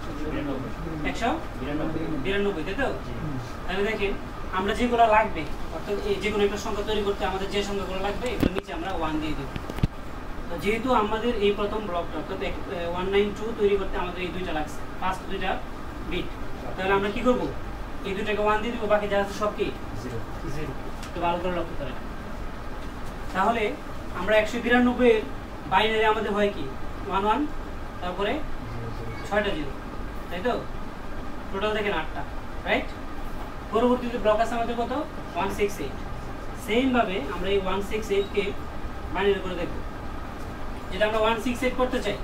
192, তাই তো? তাহলে দেখেন আমরা যেগুলো লাগবে, অর্থাৎ এই যে কোনো একটা সংখ্যা তৈরি করতে আমাদের যে সংখ্যাগুলো লাগবে এগুলোর নিচে আমরা 1 দিয়ে দেব। তো যেহেতু আমাদের এই প্রথম ব্লকটা অর্থাৎ 192 তৈরি করতে আমাদের এই দুইটা লাগছে, ফার্স্ট দুইটা বিট, তাহলে আমরা কি করব? এই দুইটাকে 1 দিয়ে দিব, বাকি যা আছে সব কি 0। তো ভালো করে লক্ষ্য করেন। তাহলে আমরা 192 এর বাইনারি আমাদের হয় কি 11, তারপরে 6টা 0, তাই তো? টোটাল দেখেন 8টা, রাইট? পরবর্তীতে ব্লক আছে আমাদের কত? 168। সেম ভাবে আমরা এই 168 কে বাইনারি করে দেখব। যেটা আমরা 168 করতে চাই,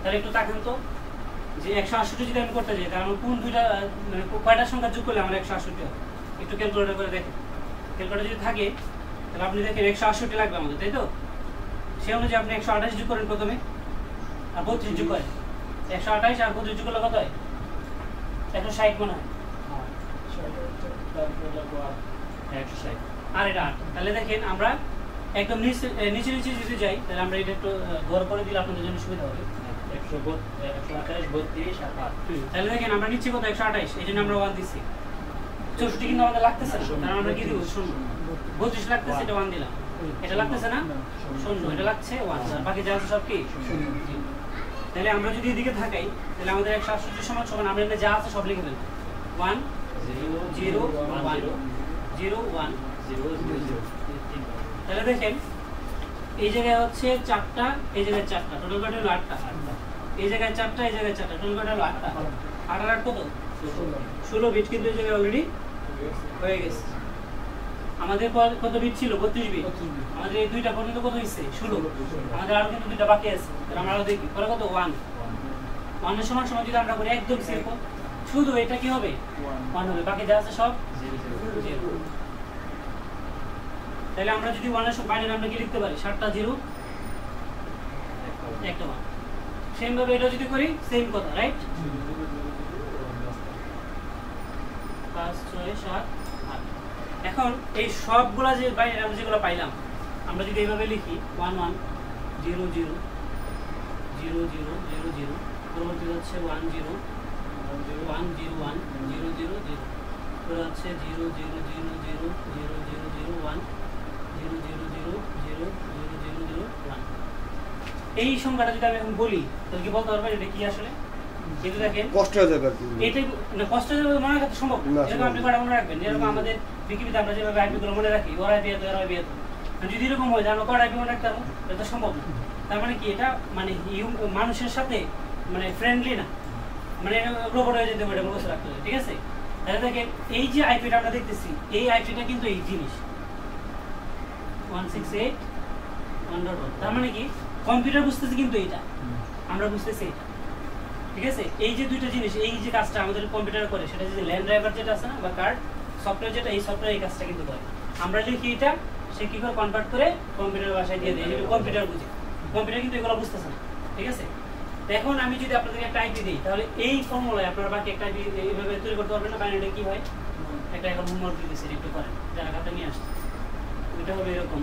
তাহলে একটু তাকান তো যে 168 যদি আমি করতে চাই, তাহলে কোন দুইটা মানে কয়টা সংখ্যা যোগ করলে আমরা 168 হবে? একটু ক্যালকুলেটর করে দেখেন। ক্যালকুলেটর যদি থাকে তাহলে আপনি দেখেন 168 লাগবে আমাদের, তাই তো? সেই অনুযায়ী আপনি 128 যোগ করেন প্রথমে, আর 32 যোগ করেন। 128 আর 32 যোগ করলে কত হয়? 160 মনে হয়। আর এটা 8। তাহলে দেখেন আমরা একদম নিচে নিচে যদি যাই, তাহলে আমরা এটা একটু গড় করে দিলে আপনাদের জন্য সুবিধা হবে। 128, 32 আর 8। তাহলে দেখেন আমরা নিচে কত? 128, এই জন্য আমরা 1 দিচ্ছি। 64 কিন্তু আমাদের লাগতেছে না, তাহলে আমরা কি দিব? 0। 32 লাগতেছে, এটা 1 দিলাম। এটা লাগতেছে না, 0। এটা লাগছে 1, আর বাকি যা আছে সব কি 0। তাহলে আমরা যদি এদিকে থাকাই, তাহলে আমাদের 168 সমান সমান আমরা এখানে যা আছে সব লিখে দেব। 1 0 1 0 1 0 0। তাহলে দেখেন এই জায়গায় হচ্ছে 4টা, এই জায়গায় 4টা, টোটাল কত হলো? 8টা। এই জায়গায় 4টা, এই জায়গায় 4টা, টোটাল কত হলো? 8টা। 8 আর 8 কত? 16 বিট কিন্তু এই জায়গায় অলরেডি হয়ে গেছে। আমাদের কত বিট ছিল? 32 বিট। আমাদের এই দুইটা পর্যন্ত কত হইছে? 16। আমাদের আরো কিন্তু দুইটা বাকি আছে, তাহলে আমরা আরো দেখি পরে কত? 1 এর সমান সমান যদি আমরা করি একদম সিম্পল, শুধু এটা কি হবে? 1 হবে, বাকি যা আছে সব 0। তাহলে আমরা যদি 1 এর বাইনারি আমরা কি লিখতে পারি? 7টা 0 একটা 1। সেম ভাবে এটা যদি করি সেম কথা, রাইট? 5 6 7 8। এখন এই সবগুলা যে বাইনারি আমরা যেগুলো পাইলাম, আমরা যদি এইভাবে লিখি 1 1 0 0 0 0 0 0, পরবর্তীতে হচ্ছে 1 0 1 0 1 0 0 0, পরে হচ্ছে 0 0 0 0 0 0 0 0 1 0 0 0 0 0 0 0 1। এই সংখ্যাটা যদি আমি এখন বলি, তাহলে কি বলতে পারবেন এটা কি আসলে? কিন্তু দেখেন কষ্ট হয়ে যাবে, এটাই না, কষ্ট হয়ে যাবে মনে রাখতে সম্ভব না। এরকম আপনি কটা মনে রাখবেন, যেরকম আমাদের বিকিপিতে আমরা যেভাবে আইপি গুলো মনে রাখি, ওরা বিয়ে তো এরা বিয়ে তো, যদি এরকম হয় যে আমরা কটা আইপি মনে রাখতে পারবো, এটা তো সম্ভব না। তার মানে কি এটা মানে মানুষের সাথে মানে ফ্রেন্ডলি না, মানে রোবট হয়ে যেতে পারে, বসে রাখতে হবে, ঠিক আছে? তাহলে দেখেন এই যে আইপিটা আমরা দেখতেছি, এই আইপিটা কিন্তু এই জিনিস 168.1.1। তার মানে কি কম্পিউটার বুঝতেছে কিন্তু এইটা, আমরা বুঝতেছি এটা, ঠিক আছে? এই যে দুইটা জিনিস, এই যে কাজটা আমাদের কম্পিউটার করে, সেটা যে ল্যান্ড ড্রাইভার যেটা আছে না, বা কার্ড সফটওয়্যার যেটা, এই সফটওয়্যার এই কাজটা কিন্তু করে। আমরা লিখি এটা, সে কি করে কনভার্ট করে কম্পিউটার ভাষায় দিয়ে দেয়, যেটা কম্পিউটার বুঝে। কম্পিউটার কিন্তু এগুলো বুঝতেছে না, ঠিক আছে? এখন আমি যদি আপনাদেরকে একটা আইপি দিই, তাহলে এই ফর্মুলায় আপনারা বাকি একটা আইপি এইভাবে তৈরি করতে পারবেন না। বাইনারি কি হয়? একটা এখন হোমওয়ার্ক দিতেছি, একটু করেন, যারা খাতা নিয়ে আসছে। এটা হবে এরকম,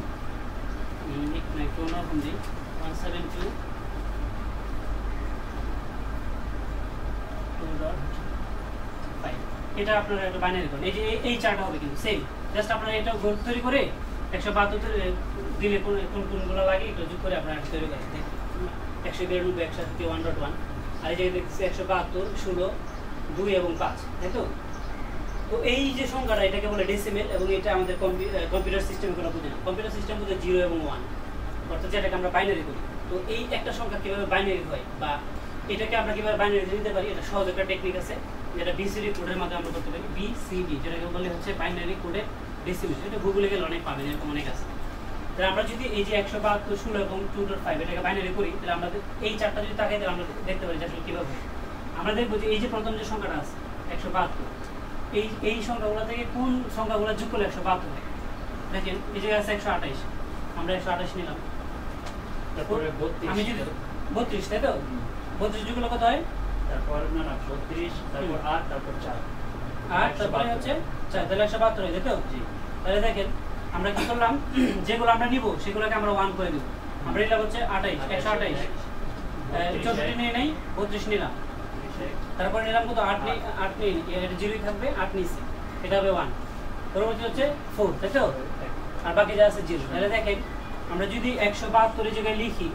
একটু অন্যরকম দিই, 172.2.5। এটা আপনারা একটা বাইনারি করেন, এই যে এই চারটা হবে কিন্তু সেম। জাস্ট আপনারা এটা তৈরি করে 172 দিলে কোনগুলো লাগে একটু যোগ করে আপনারা তৈরি করেন। 192 1 1.1, আর এই যে দেখছি 172 16 2 এবং 5, তাই তো? তো এই যে সংখ্যাটা, এটাকে বলে ডেসিমেল, এবং এটা আমাদের কম্পিউটার সিস্টেমগুলো বুঝে না। কম্পিউটার সিস্টেম বুঝে 0 এবং 1, অর্থাৎ যেটাকে আমরা বাইনারি করি। তো এই একটা সংখ্যা কিভাবে বাইনারি হয় বা এটাকে আমরা কিভাবে বাইনারি দিতে পারি, এটা সহজ একটা টেকনিক আছে, যেটা বিসিডি কোডের মাধ্যমে আমরা করতে পারি। বিসিডি যেটাকে বলে হচ্ছে বাইনারি কোডের ডেসিমেল। এটা গুগলে গেলে অনেক পাবেন, এরকম অনেক আছে। তাহলে আমরা যদি এই যে 172 16 এবং 2.5 এটাকে বাইনারি করি, তাহলে আমরা এই চারটা যদি তাকাই, তাহলে আমরা দেখতে পারি যে আসলে কিভাবে আমরা দেখবো যে এই যে প্রথম যে সংখ্যাটা আছে 172, এই সংখ্যাগুলো থেকে কোন সংখ্যাগুলো যোগ করলে 172 হয়। দেখেন এই যে আছে 128, আমরা 128 নিলাম, তারপরে আমি যদি 32, তাই তো? 32 যোগ করলে কত হয়? তারপর না 32, তারপর 8, তারপর 4, 8, তারপরে হচ্ছে 4, তাহলে 172 হয়, তাই তো? জি। তাহলে দেখেন আমরা কি করলাম, যেগুলো আমরা নিব সেগুলোকে আমরা 1 করে দিব। আমরা নিলাম হচ্ছে 28, 128, 64 নিয়ে নেই, 32 নিলাম, তারপরে নিলাম কত 8 নেই, 8 নেই, এটা 0ই থাকবে, 8 নিচে এটা হবে 1, পরবর্তী হচ্ছে 4, তাই তো? আর বাকি যা আছে 0। তাহলে দেখেন আমরা যদি 172 এর জায়গায় লিখি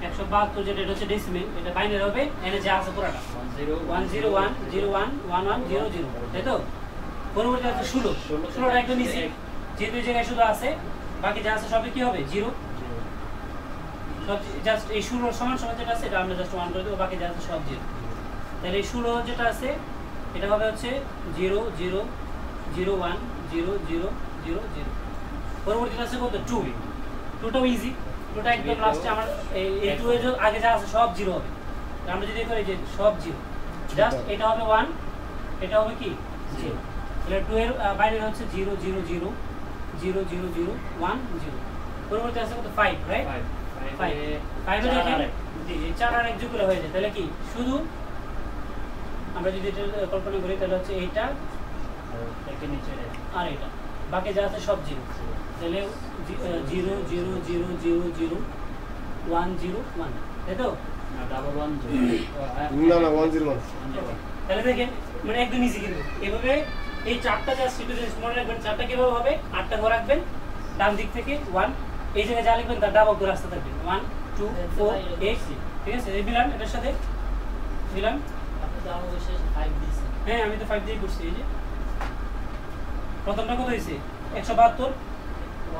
172 যেটা এটা হচ্ছে ডেসিমেল, এটা বাইনারি হবে, এনে যা আছে পুরোটা 101011100, তাই তো? পরবর্তী হচ্ছে 16, 16টা একটু নিচে, যেহেতু এই জায়গায় শুধু আছে, বাকি যা আছে সবই কি হবে 0, সব জাস্ট এই 16 সমান সমান যেটা আছে এটা আমরা জাস্ট 1 করে দেব, বাকি যা আছে সব 0। তাহলে এই 16 যেটা আছে এটা হবে হচ্ছে 0 0 0 1 0 0 0 0। পরবর্তীটা আছে কত 2, 2টাও ইজি, 2টা একদম লাস্টে আমার এই 2 এর আগে যা আছে সব 0 হবে। আমরা যদি করি যে সব 0, জাস্ট এটা হবে 1, এটা হবে কি 0। তাহলে 2 এর বাইরে হচ্ছে 0 0 0 0 0 0 1 0। পরবর্তী আছে কত 5, রাইট? 5 5 এ দেখেন জি 4 আর 1 যোগ করে হয়ে যায়। তাহলে কি শুধু আমরা যদি এটা কল্পনা করি তাহলে হচ্ছে এইটা আর এটা, বাকি যা আছে সব 0। তাহলে 0 0 0 0 0 1 0 1, তাই তো? না 101। তাহলে দেখেন মানে একদম ইজি কিন্তু এভাবে এই চারটা জাস্ট একটু মনে রাখবেন, চারটা কিভাবে হবে 8টা ঘর রাখবেন ডান দিক থেকে 1, এই জায়গায় যা লিখবেন তার ডাবল করে রাস্তা থাকবে 1 2 4 8, ঠিক আছে? এই মিলান এটার সাথে মিলান, আপনি তো আমাদের শেষ 5 দিয়েছেন। হ্যাঁ আমি তো 5 দিয়ে করছি। এই যে প্রথমটা কত হয়েছে 172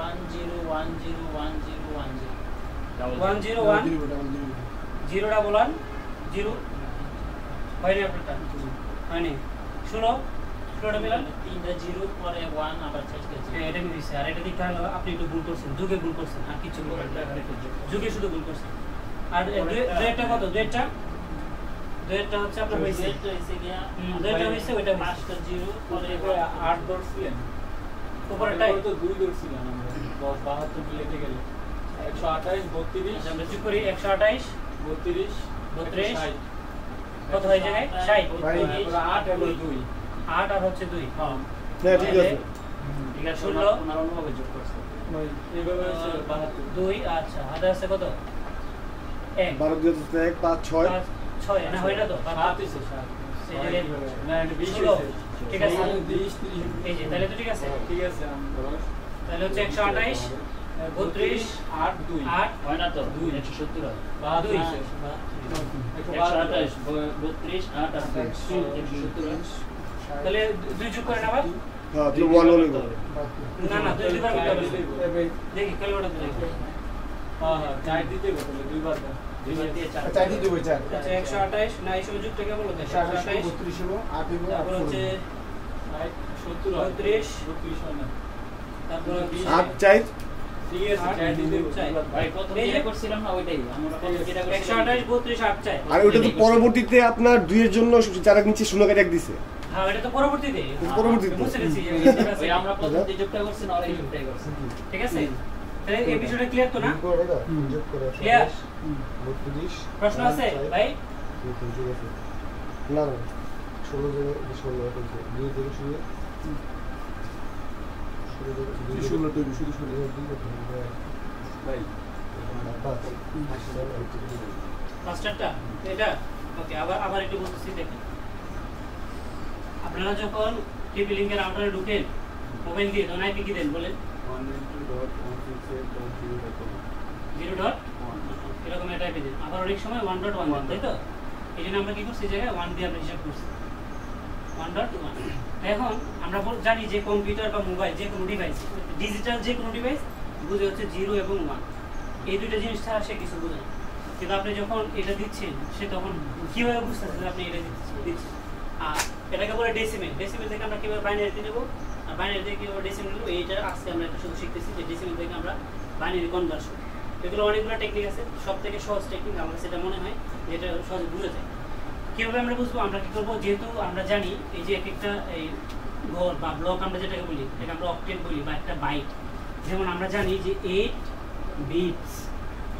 1 0 1 0 1 0 1 0 1 0 1 0 ডাবল 1 0 হয়নি আপনারটা হয়নি 16 16টা মিলান 3টা 0 পরে 1 আবার 6টা 0। হ্যাঁ এটা মিলিয়েছে। আর এটা দিকটা হলো আপনি একটু ভুল করছেন, যুগে ভুল করছেন, আর কিছু ভুল করেন না। যুগে শুধু ভুল করছেন। আর দুইটা কত দুইটা হচ্ছে আপনার হইছে এটা হইছে গিয়া দুইটা হইছে ওইটা 5টা 0 পরে 8 ধরছিলেন, উপরেরটাই তো 2 ধরছিলেন আমরা 10 72 মিলে গেলে 128 32 আমরা যোগ করি 128 32 32 কত হয়ে যায় 60 8 হলো 2। 8 আর হচ্ছে 2, হ্যাঁ ঠিক আছে। ঠিক আছে 16 ওনার অনুভবে যোগ করছে এইভাবে হচ্ছে 72 2 আচ্ছা হাতে আছে কত 1 12 2 1 5 6 6 না হয় না তো 7 হইছে 7 এই যে না 20 ষোলো। হইছে ঠিক আছে 20 এই যে তাহলে তো ঠিক আছে, ঠিক আছে তাহলে হচ্ছে 128 32 8 2 8 হয় না তো 2 170 হয় 2 128 32 8 আর 170 তাহলে 2 যোগ করে আবার হ্যাঁ তো 1 হলো না না 2 দুবার করতে হবে দেখি ক্যালকুলেটর দিয়ে হ্যাঁ হ্যাঁ 4 দিতে হবে তাহলে দুইবার দাও দুইবার দিয়ে 4 চাই দিতে হবে চার আচ্ছা 128 না এই সময় যুগটা কেমন হলো 128 32 হলো 8 হলো তারপর হচ্ছে 70 হয় 32 32 হয় না তারপর 8 চাই। ঠিক আছে 4 দিতে হবে ভাই কত দিয়ে করছিলাম না ওইটাই আমরা কত যেটা 128 32 8 চাই। আর ওটা তো পরবর্তীতে আপনার 2 এর জন্য যারা নিচে শূন্য কাটা এক দিছে। হ্যাঁ এটা তো পরবর্তীতে পরবর্তীতে। বুঝতে পেরেছি ওই আমরা প্রথম যে যোগটা করছি না ওরা এই যোগটাই করছে ঠিক আছে তাহলে এই বিষয়টা ক্লিয়ার তো না করে দাও যোগ করে ক্লিয়ার 32 প্রশ্ন আছে ভাই ঠিক আছে না না 16 জেনে 16 করছে 2 থেকে শুরু 16 থেকে শুরু শুরু ভাই ফার্স্টারটা এটা ওকে আবার একটু বলতেছি দেখেন আপনারা যখন টিপি লিংকের আউটারে ঢুকেন মোবাইল দিয়ে তখন আইপি কি দেন বলেন 0. এরকম একটা আইপি দেন আবার অনেক সময় 1.1 দেন তাই তো এই জন্য আমরা কি করছি এই জায়গায় 1 দিয়ে আমরা হিসাব করছি 1.1 এখন আমরা জানি যে কম্পিউটার বা মোবাইল যে কোনো ডিভাইস ডিজিটাল যে কোনো ডিভাইস বুঝে হচ্ছে 0 এবং 1 এই দুইটা জিনিস ছাড়া সে কিছু বোঝে না কিন্তু আপনি যখন এটা দিচ্ছেন সে তখন কিভাবে বুঝতেছে যে আপনি এটা দিচ্ছেন আর এটাকে বলে ডেসিমেল থেকে আমরা কিভাবে বাইনারিতে নেব আর বাইনারি থেকে কিভাবে ডেসিমেল নেব এইটা আজকে আমরা একটা শুধু শিখতেছি যে ডেসিমেল থেকে আমরা বাইনারি কনভার্সন এগুলো অনেকগুলো টেকনিক আছে সব থেকে সহজ টেকনিক আমার কাছে এটা মনে হয় যেটা সহজে বুঝে যায় কীভাবে আমরা বুঝবো আমরা কী করবো যেহেতু আমরা জানি এই যে এক একটা এই ঘর বা ব্লক আমরা যেটাকে বলি এটাকে আমরা অক্টেট বলি বা একটা বাইট যেমন আমরা জানি যে 8 বিটস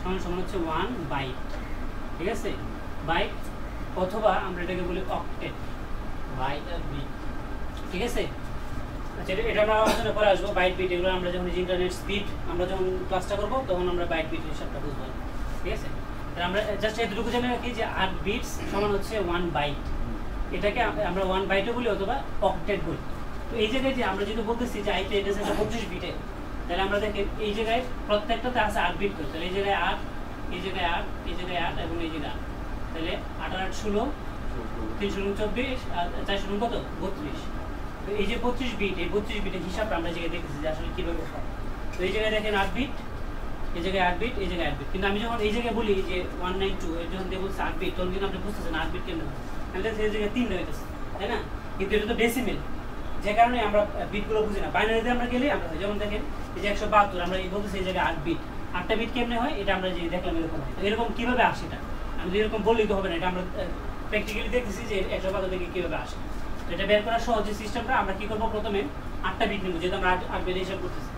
সমান হচ্ছে 1 বাইট ঠিক আছে বাইট অথবা আমরা এটাকে বলি অক্টেট বাইট আর বিট ঠিক আছে আচ্ছা এটা আমরা আলোচনা করে আসবো বাইট বিট এগুলো আমরা যখন ইন্টারনেট স্পিড আমরা যখন ক্লাসটা করবো তখন আমরা বাইট বিট হিসাবটা বুঝবো ঠিক আছে তাহলে আমরা জাস্ট এতটুকু জেনে রাখি যে 8 বিটস সমান হচ্ছে 1 বাইট এটাকে আমরা 1/2 বলি অথবা অক্টেট বলি। তো এই জায়গায় যে আমরা যেহেতু বলতেছি যে আইপি অ্যাড্রেস আছে 32 বিটে, তাহলে আমরা দেখেন এই জায়গায় প্রত্যেকটাতে আছে 8 বিট করে। তাহলে এই জায়গায় 8, এই জায়গায় 8, এই জায়গায় 8 এবং এই জায়গায় 8। তাহলে 8 আর 8 16, 3 × 24 আর 4 × কত 32। তো এই যে 32 বিট, এই 32 বিটের হিসাবটা আমরা জায়গায় দেখতেছি যে আসলে কিভাবে হয়। তো এই জায়গায় দেখেন 8 বিট, এই জায়গায় 8 বিট, এই জায়গায় 8 বিট। কিন্তু আমি যখন এই জায়গায় বলি যে 192 এর যখন দিয়ে বলছি 8 বিট, তখন কিন্তু আপনি বুঝতেছেন 8 বিট কেন হয়। আমি দেখছি এই জায়গায় 3 হইতেছে, তাই না? কিন্তু এটা তো ডেসিমেল, যে কারণে আমরা বিটগুলো বুঝি না। বাইনারিতে আমরা গেলে আমরা যেমন দেখেন এই যে 172, আমরা এই বলতেছি এই জায়গায় 8 বিট। 8টা বিট কেমনে হয় এটা আমরা যে দেখলাম এরকম হয়। তো এরকম কিভাবে আসে এটা আমি এরকম বললেই তো হবে না, এটা আমরা প্র্যাকটিক্যালি দেখতেছি যে 172 থেকে কিভাবে আসে। তো এটা বের করার সহজ যে সিস্টেমটা, আমরা কি করব, প্রথমে 8টা বিট নেব, যেহেতু আমরা 8 বিট হিসাব করতেছি।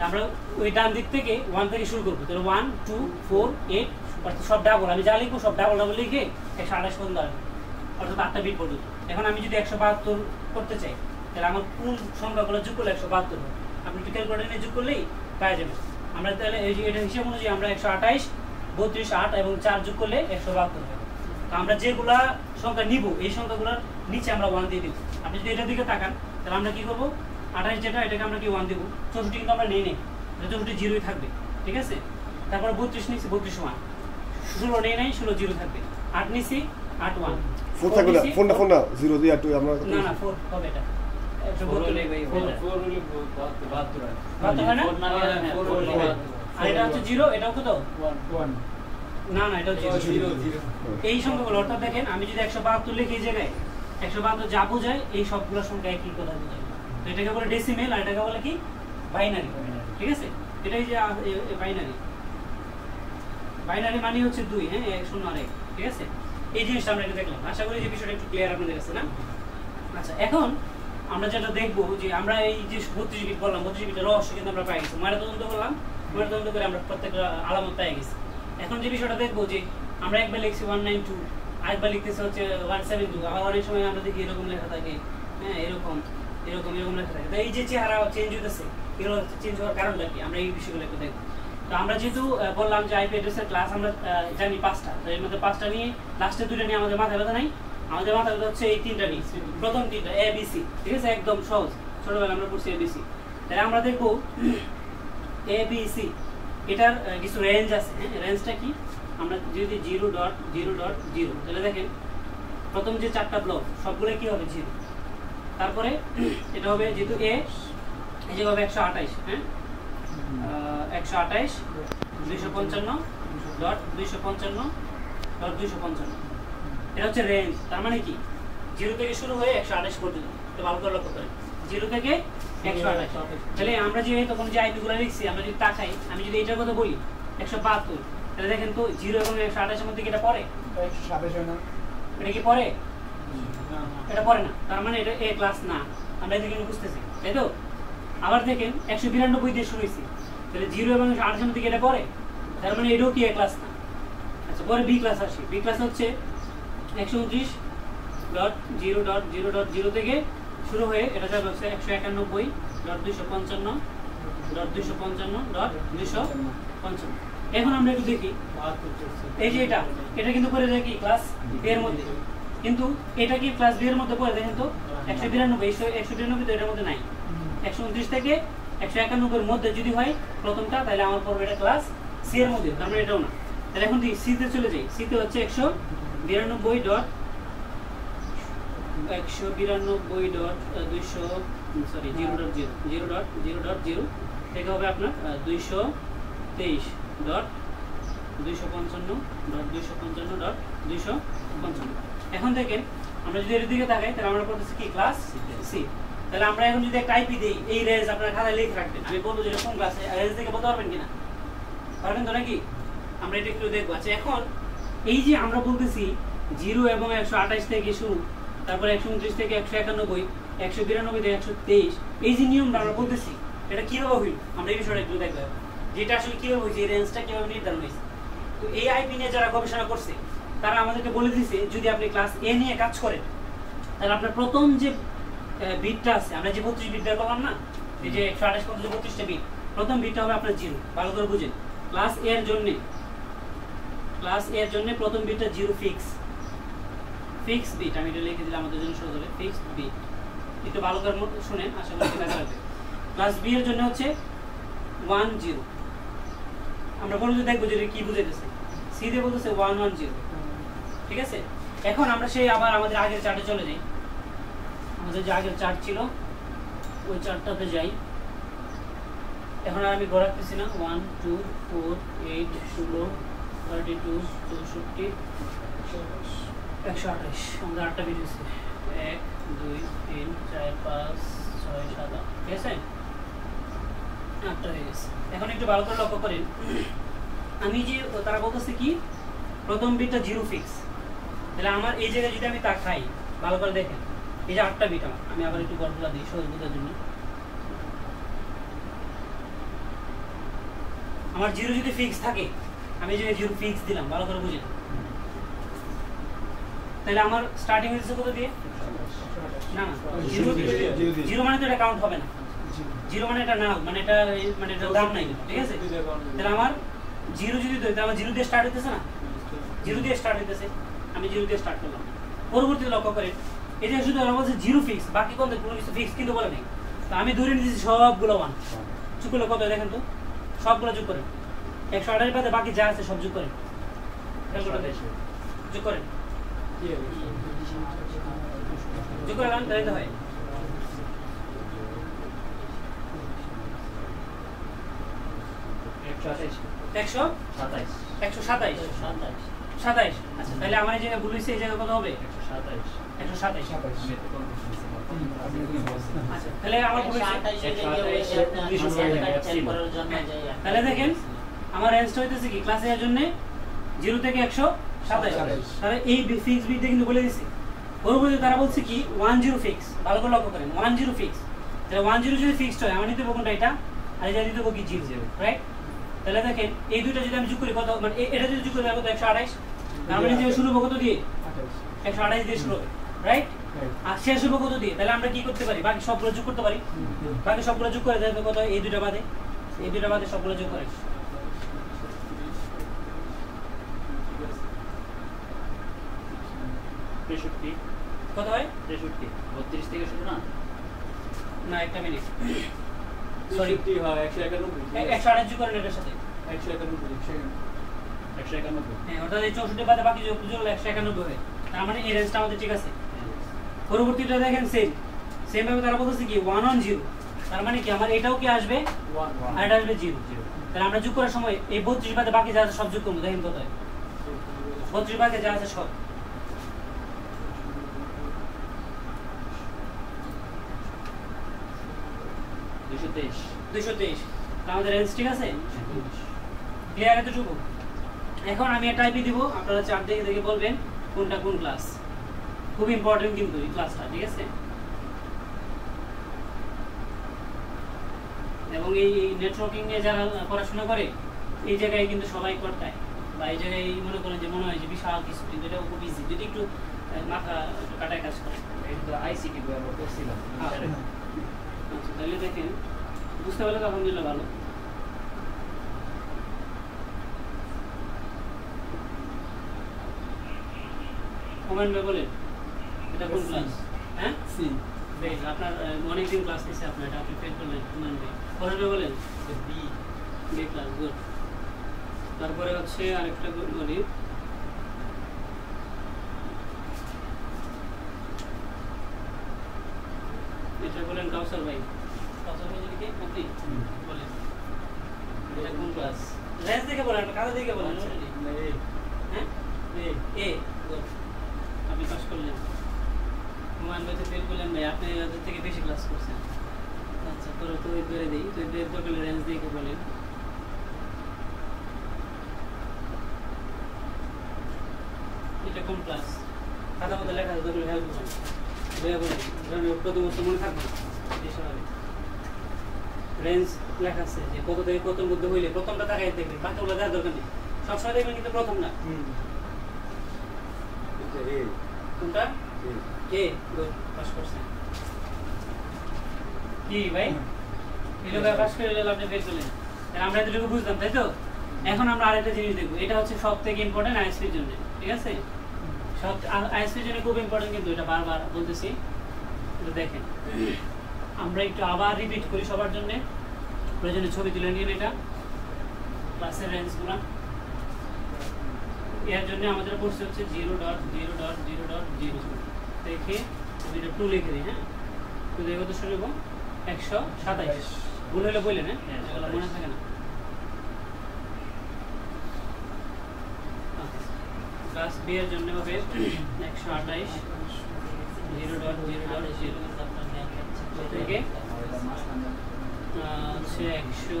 আমরা ওই ডান দিক থেকে 1 থেকে শুরু করবো। তাহলে 1 2 4 8 অর্থাৎ সব ডাবল, আমি যা লিখবো সব ডাবল ডাবল লিখে 128 পর্যন্ত আসবে, অর্থাৎ 8টা বিট পর্যন্ত। এখন আমি যদি 172 করতে চাই, তাহলে আমার কোন সংখ্যাগুলো যোগ করলে 172 হবে, আপনি একটু ক্যালকুলেটর নিয়ে যোগ করলেই পাওয়া যাবে। আমরা তাহলে এই যে এটা হিসাব অনুযায়ী আমরা 128, 32, 8 এবং 4 যোগ করলে 172 হবে। তো আমরা যেগুলা সংখ্যা নিব এই সংখ্যাগুলোর নিচে আমরা 1 দিয়ে দিব। আপনি যদি এটার দিকে তাকান তাহলে আমরা কি করবো, 28 যেটা এটাকে আমরা কি 1 দিব, 64 কিন্তু আমরা নেই, 64 জিরোই থাকবে, ঠিক আছে। তারপরে 32 নিচ্ছি, 32 1, 16 নেই, 16 জিরো থাকবে। 8 নিচ্ছি, 8 1, 4 থাকবে না, ফোন না 0 দিয়ে 2 আমরা না 4 হবে এটা। 4 হলে 72 হয় না? 4 মানে 4 আর এটা হচ্ছে 0, এটাও কত 1 না এটা হচ্ছে 0। এই সংখ্যাগুলো অর্থাৎ দেখেন আমি যদি 172 লিখি এই জায়গায়, 172 যা বোঝায় এই সবগুলো সংখ্যা একই কথা বোঝায়। তো এটাকে বলে ডেসিমেল আর এটাকে বলে কি বাইনারি, ঠিক আছে। এটাই যে বাইনারি, বাইনারি মানে হচ্ছে 2, হ্যাঁ 1 0 আর 1, ঠিক আছে। এই জিনিসটা আমরা একটু দেখলাম, আশা করি যে বিষয়টা একটু ক্লিয়ার আপনাদের কাছে না। আচ্ছা এখন আমরা যেটা দেখবো যে আমরা এই যে 32 বিট বললাম, 32 বিটের রহস্য কিন্তু আমরা পাই গেছি, ময়নাতদন্ত করলাম, ময়নাতদন্ত করে আমরা প্রত্যেকটা আলামত পাই গেছি। এখন যে বিষয়টা দেখবো যে আমরা একবার লিখছি 192, আরেকবার লিখতেছি হচ্ছে 172, আবার অনেক সময় আমরা দেখি এরকম লেখা থাকে, হ্যাঁ এরকম এরকম এরকম লেখা থাকে। তো এই যে চেহারা চেঞ্জ হইতেছে, এগুলো চেঞ্জ হওয়ার কারণটা কি আমরা এই বিষয়গুলো একটু দেখবো। তো আমরা যেহেতু বললাম যে আইপি অ্যাড্রেসের ক্লাস আমরা জানি 5টা, তো এর মধ্যে 5টা নিয়ে লাস্টে 2টা নিয়ে আমাদের মাথায় ব্যথা নাই। আমাদের মাথায় ব্যথা হচ্ছে এই 3টা নিয়ে, প্রথম 3টা ABC, ঠিক আছে, একদম সহজ, ছোটবেলা আমরা পড়ছি ABC। তাহলে আমরা দেখবো ABC এটার কিছু রেঞ্জ আছে, হ্যাঁ রেঞ্জটা কি, আমরা যদি 0.0.0, তাহলে দেখেন প্রথম যে 4টা ব্লক সবগুলো কি হবে 0। তারপরে এটা হবে যেহেতু A, এই যে হবে 128, হ্যাঁ 128 255.255.255, এটা হচ্ছে রেঞ্জ। তার মানে কি 0 থেকে শুরু হয়ে 128 পর্যন্ত, তো ভালো করে লক্ষ্য করেন 0 থেকে 128। তাহলে আমরা যে তখন যে আইপি গুলো লিখছি আমরা যদি তাকাই, আমি যদি এটার কথা বলি 172, তাহলে দেখেন তো 0 এবং 128 এর মধ্যে কি এটা পড়ে, 127 হয় না, এটা কি পড়ে, এটা পড়ে না, তার মানে এটা A ক্লাস না, আমরা এটা কিন্তু বুঝতেছি, তাই তো। আবার দেখেন 192 দিয়ে শুরু হয়েছি, তাহলে 0 এবং 128 এর মধ্যে এটা পড়ে, তার মানে এটাও কি A ক্লাস না। আচ্ছা পরে B ক্লাস আসি, B ক্লাস হচ্ছে 129.0.0.0 থেকে শুরু হয়ে এটা যাবে হচ্ছে 191.255.255.255। এখন আমরা একটু দেখি এই যে এটা কিন্তু পড়ে যায় কি ক্লাস B এর মধ্যে, কিন্তু এটা কি ক্লাস B এর মধ্যে পড়ে দেখেন তো 192 তো এটার মধ্যে নাই। 129 থেকে 191 এর মধ্যে যদি হয় প্রথমটা, তাহলে আমার পড়বে এটা ক্লাস C এর মধ্যে, তার মানে এটাও না। তাহলে এখন দেখি C তে চলে যাই, C তে হচ্ছে 192.0.0.0 থেকে হবে আপনার 223.255.255.255। এখন দেখেন আমরা যদি এর দিকে তাকাই তাহলে আমরা পড়তেছি কি ক্লাস C। তাহলে আমরা এখন যদি একটা আইপি দেই, এই রেঞ্জ আপনার খাতায় লিখে রাখবেন, আমি বলবো যে কোন ক্লাসে রেঞ্জ থেকে বলতে পারবেন কিনা, পারবেন তো নাকি, আমরা এটা একটু দেখবো। আচ্ছা এখন এই যে আমরা বলতেছি 0 এবং 128 থেকে শুরু, তারপরে 129 থেকে 191, 192 থেকে 123, এই যে নিয়মটা আমরা বলতেছি এটা কিভাবে হইল, আমরা এই বিষয়টা একটু দেখবো যেটা আসলে কিভাবে হয়েছে, এই রেঞ্জটা কিভাবে নির্ধারণ হয়েছে। তো এই আইপি নিয়ে যারা গবেষণা করছে তারা আমাদেরকে বলে দিয়েছে যদি আপনি ক্লাস A নিয়ে কাজ করেন তাহলে আপনার প্রথম যে বিটটা আছে, আমরা যে 32 বিট বের করলাম না, এই যে 128 পর্যন্ত 32টা বিট, প্রথম বিটটা হবে আপনার 0, ভালো করে বুঝেন। ক্লাস A এর জন্য প্রথম বিটটা 0 ফিক্স, ফিক্স বিট, আমি এটা লিখে দিলে আমাদের জন্য সহজ হবে। ফিক্সড বিট একটু ভালো করে শুনেন, আশা করি কাজে লাগবে। ক্লাস বি এর জন্য হচ্ছে 1 0। আমরা পরে দেখবো যে কি বুঝাইতেছে। সি দিয়ে বলতেছে 1 1 0, ঠিক আছে। এখন আমরা সেই আবার আমাদের আগের চার্টে চলে যাই। আমাদের যে আগের চার্ট ছিল ওই চার্টটাতে যাই। এখন আর আমি ঘোরাতেছি না। 1 2 4 8 16 32 64 128, আমাদের 8টা বিট হয়েছে। 1 2 3 4 5 6 7 8, ঠিক আছে, 8টা হয়ে গেছে। এখন একটু ভালো করে লক্ষ্য করেন, আমি যে তারা বলতেছে কি প্রথম বিটটা 0 ফিক্স, তাহলে আমার এই জায়গায় যদি আমি তাকাই ভালো করে দেখেন, এই যে 8টা বিট আমি আবার একটু গড়গুলা দিই সহজ বোঝার জন্য। আমার 0 যদি ফিক্স থাকে, আমি যে 0 ফিক্স দিলাম, ভালো করে বুঝেন, তাহলে আমার স্টার্টিং হচ্ছে কত দিয়ে? না না, 0 মানে তো এটা কাউন্ট হবে না। 0 মানে এটা না, মানে এটা দাম নাই, ঠিক আছে। তাহলে আমার 0 যদি দেই, তাহলে আমার 0 দিয়ে স্টার্ট হইতেছে না, 0 দিয়ে স্টার্ট হইতেছে, আমি 0 দিয়ে স্টার্ট করলাম। পরবর্তীতে লক্ষ্য করেন, এই যে শুধু ওরা বলছে 0 ফিক্স, বাকি কোনো কিছু ফিক্স কিন্তু বলে নাই। তো আমি ধরে নিয়েছি সবগুলো 1, যোগ করলে কত দেখেন তো, সবগুলো যোগ করেন, 128 বাদে বাকি যা আছে সব যোগ করেন, যোগ করেন, যোগ করে তাহলে তো হয় 127। আচ্ছা, তাহলে আমার এই জায়গায় ভুল হয়েছে, এই জায়গায় কত হবে? 127। আচ্ছা, তাহলে আমার ভুল হয়েছে। তাহলে দেখেন আমার রেঞ্জটা হইতেছে কি ক্লাসে এর জন্য 0 থেকে 127। তাহলে এই ফিক্স বিট কিন্তু বলে দিছি। পরবর্তীতে তারা বলছে কি 1 0 ফিক্স, ভালো করে লক্ষ্য করেন, 1 0 ফিক্স। তাহলে 1 0 যদি ফিক্সড হয়, আমি নিতে পারবো কোনটা? এটা, আর এটা দিতে পারবো কি 0, রাইট? তাহলে দেখেন এই দুইটা যদি আমি যোগ করি কত, মানে এটা যদি যোগ করি তাহলে কত? 128। আমরা যে শুরু হবে কত দিয়ে? 128 দিয়ে শুরু হবে, রাইট? আর শেষ হবে কত দিয়ে? তাহলে আমরা কি করতে পারি? বাকি সবগুলো যোগ করতে পারি। বাকি সবগুলো যোগ করে দেবে কত? এই দুইটা বাদে, এই দুইটা বাদে সবগুলো যোগ করে 63 কত হয়? 63 32 থেকে শুরু না, না একটা মিনিট, সরি, 63 হয় 191 128 যোগ করেন এটার সাথে, 191 হ্যাঁ, অর্থাৎ এই 64 বাদে বাকি যোগ করলে 191 হয়। তার মানে এই রেঞ্জটা আমাদের ঠিক আছে। পরবর্তীটা দেখেন সেম ভাবে তারা বলতেছে কি 1 1 0, তার মানে কি আমার এটাও কি আসবে 1 আর এটা আসবে 0। তাহলে আমরা যোগ করার সময় এই 32 বাদে বাকি যা আছে সব যোগ করব, দেখেন কত হয়? 32 বাদে যা আছে সব, 223। আমাদের রেঞ্জ ঠিক আছে, ক্লিয়ার এতটুকু। এখন আমি একটা আইপি দিব, আপনারা চার্ট দেখে দেখে বলবেন কোনটা কোন ক্লাস। খুব ইম্পর্টেন্ট কিন্তু এই ক্লাসটা, ঠিক আছে। এবং এই নেটওয়ার্কিং নিয়ে যারা পড়াশোনা করে এই জায়গায় কিন্তু সবাই করতায়, বা এই জায়গায় মনে করেন যে মনে হয় যে বিশাল কিছু, কিন্তু এটা খুব ইজি যদি একটু মাথা কাটায় কাজ করে। এটা তো আইসিটি বই আমরা করছিলাম। আচ্ছা, তাহলে দেখেন বুঝতে পারলে তো আলহামদুলিল্লাহ ভালো। কমেন্ট মে বলেন এটা কোন ক্লাস? হ্যাঁ, সি বেশ, আপনার অনেকদিন ক্লাস নিচ্ছে আপনার, এটা আপনি ফেল করলেন। কমেন্ট মে কমেন্ট মে বলেন বি বি ক্লাস, গুড। তারপরে হচ্ছে আরেকটা বলি, এটা বলেন কাউসার ভাই। কাউসার ভাই যদি কে আপনি বলেন এটা কোন ক্লাস? রেঞ্জ দেখে বলেন, কাদা দেখে বলেন। হ্যাঁ, এ গুড, আপনি পাস করলেন। হুমায়ুন ভাই তো ফেল করলেন ভাই, আপনি ওদের থেকে বেশি ক্লাস করছেন। আচ্ছা, তোর তো ওই করে দিই, তো এর তো রেঞ্জ দেখে বলেন। এটা কোন ক্লাস? খাতা মধ্যে লেখা আছে, তোর হেল্প করুন, দেখে বলেন। প্রথম বছর মনে থাকবে না, এই স্বাভাবিক। রেঞ্জ লেখা আছে যে কত থেকে কতর মধ্যে হইলে প্রথমটা তাকাই দেখবে, বাকিগুলো দেওয়ার দরকার নেই। সবসময় দেখবেন কিন্তু প্রথম না। কোনটা? এ, গুড, পাস করছেন। কি ভাই, এই লোক পাস করে দিলে আপনি বের করলেন। আমরা এতটুকু বুঝলাম, তাই তো? এখন আমরা আরেকটা জিনিস দেখবো, এটা হচ্ছে সব থেকে ইম্পর্টেন্ট আইএসপির জন্য, ঠিক আছে। সব আইএসপির জন্য খুব ইম্পর্টেন্ট, কিন্তু এটা বারবার বলতেছি, এটা দেখেন। আমরা একটু আবার রিপিট করি সবার জন্য, প্রয়োজনে ছবি তুলে নিন এটা ক্লাসের রেঞ্জগুলো। এর জন্য আমাদের কোর্স হচ্ছে 0.0.0.0 দেখে আমি এটা 2 লিখে দিই। হ্যাঁ, তো দেখো তো শুরু করব 127, ভুল হলে বললেন, হ্যাঁ এগুলো মনে থাকে না। ক্লাস বি এর জন্য হবে 128 0.0.0 থেকে হচ্ছে 100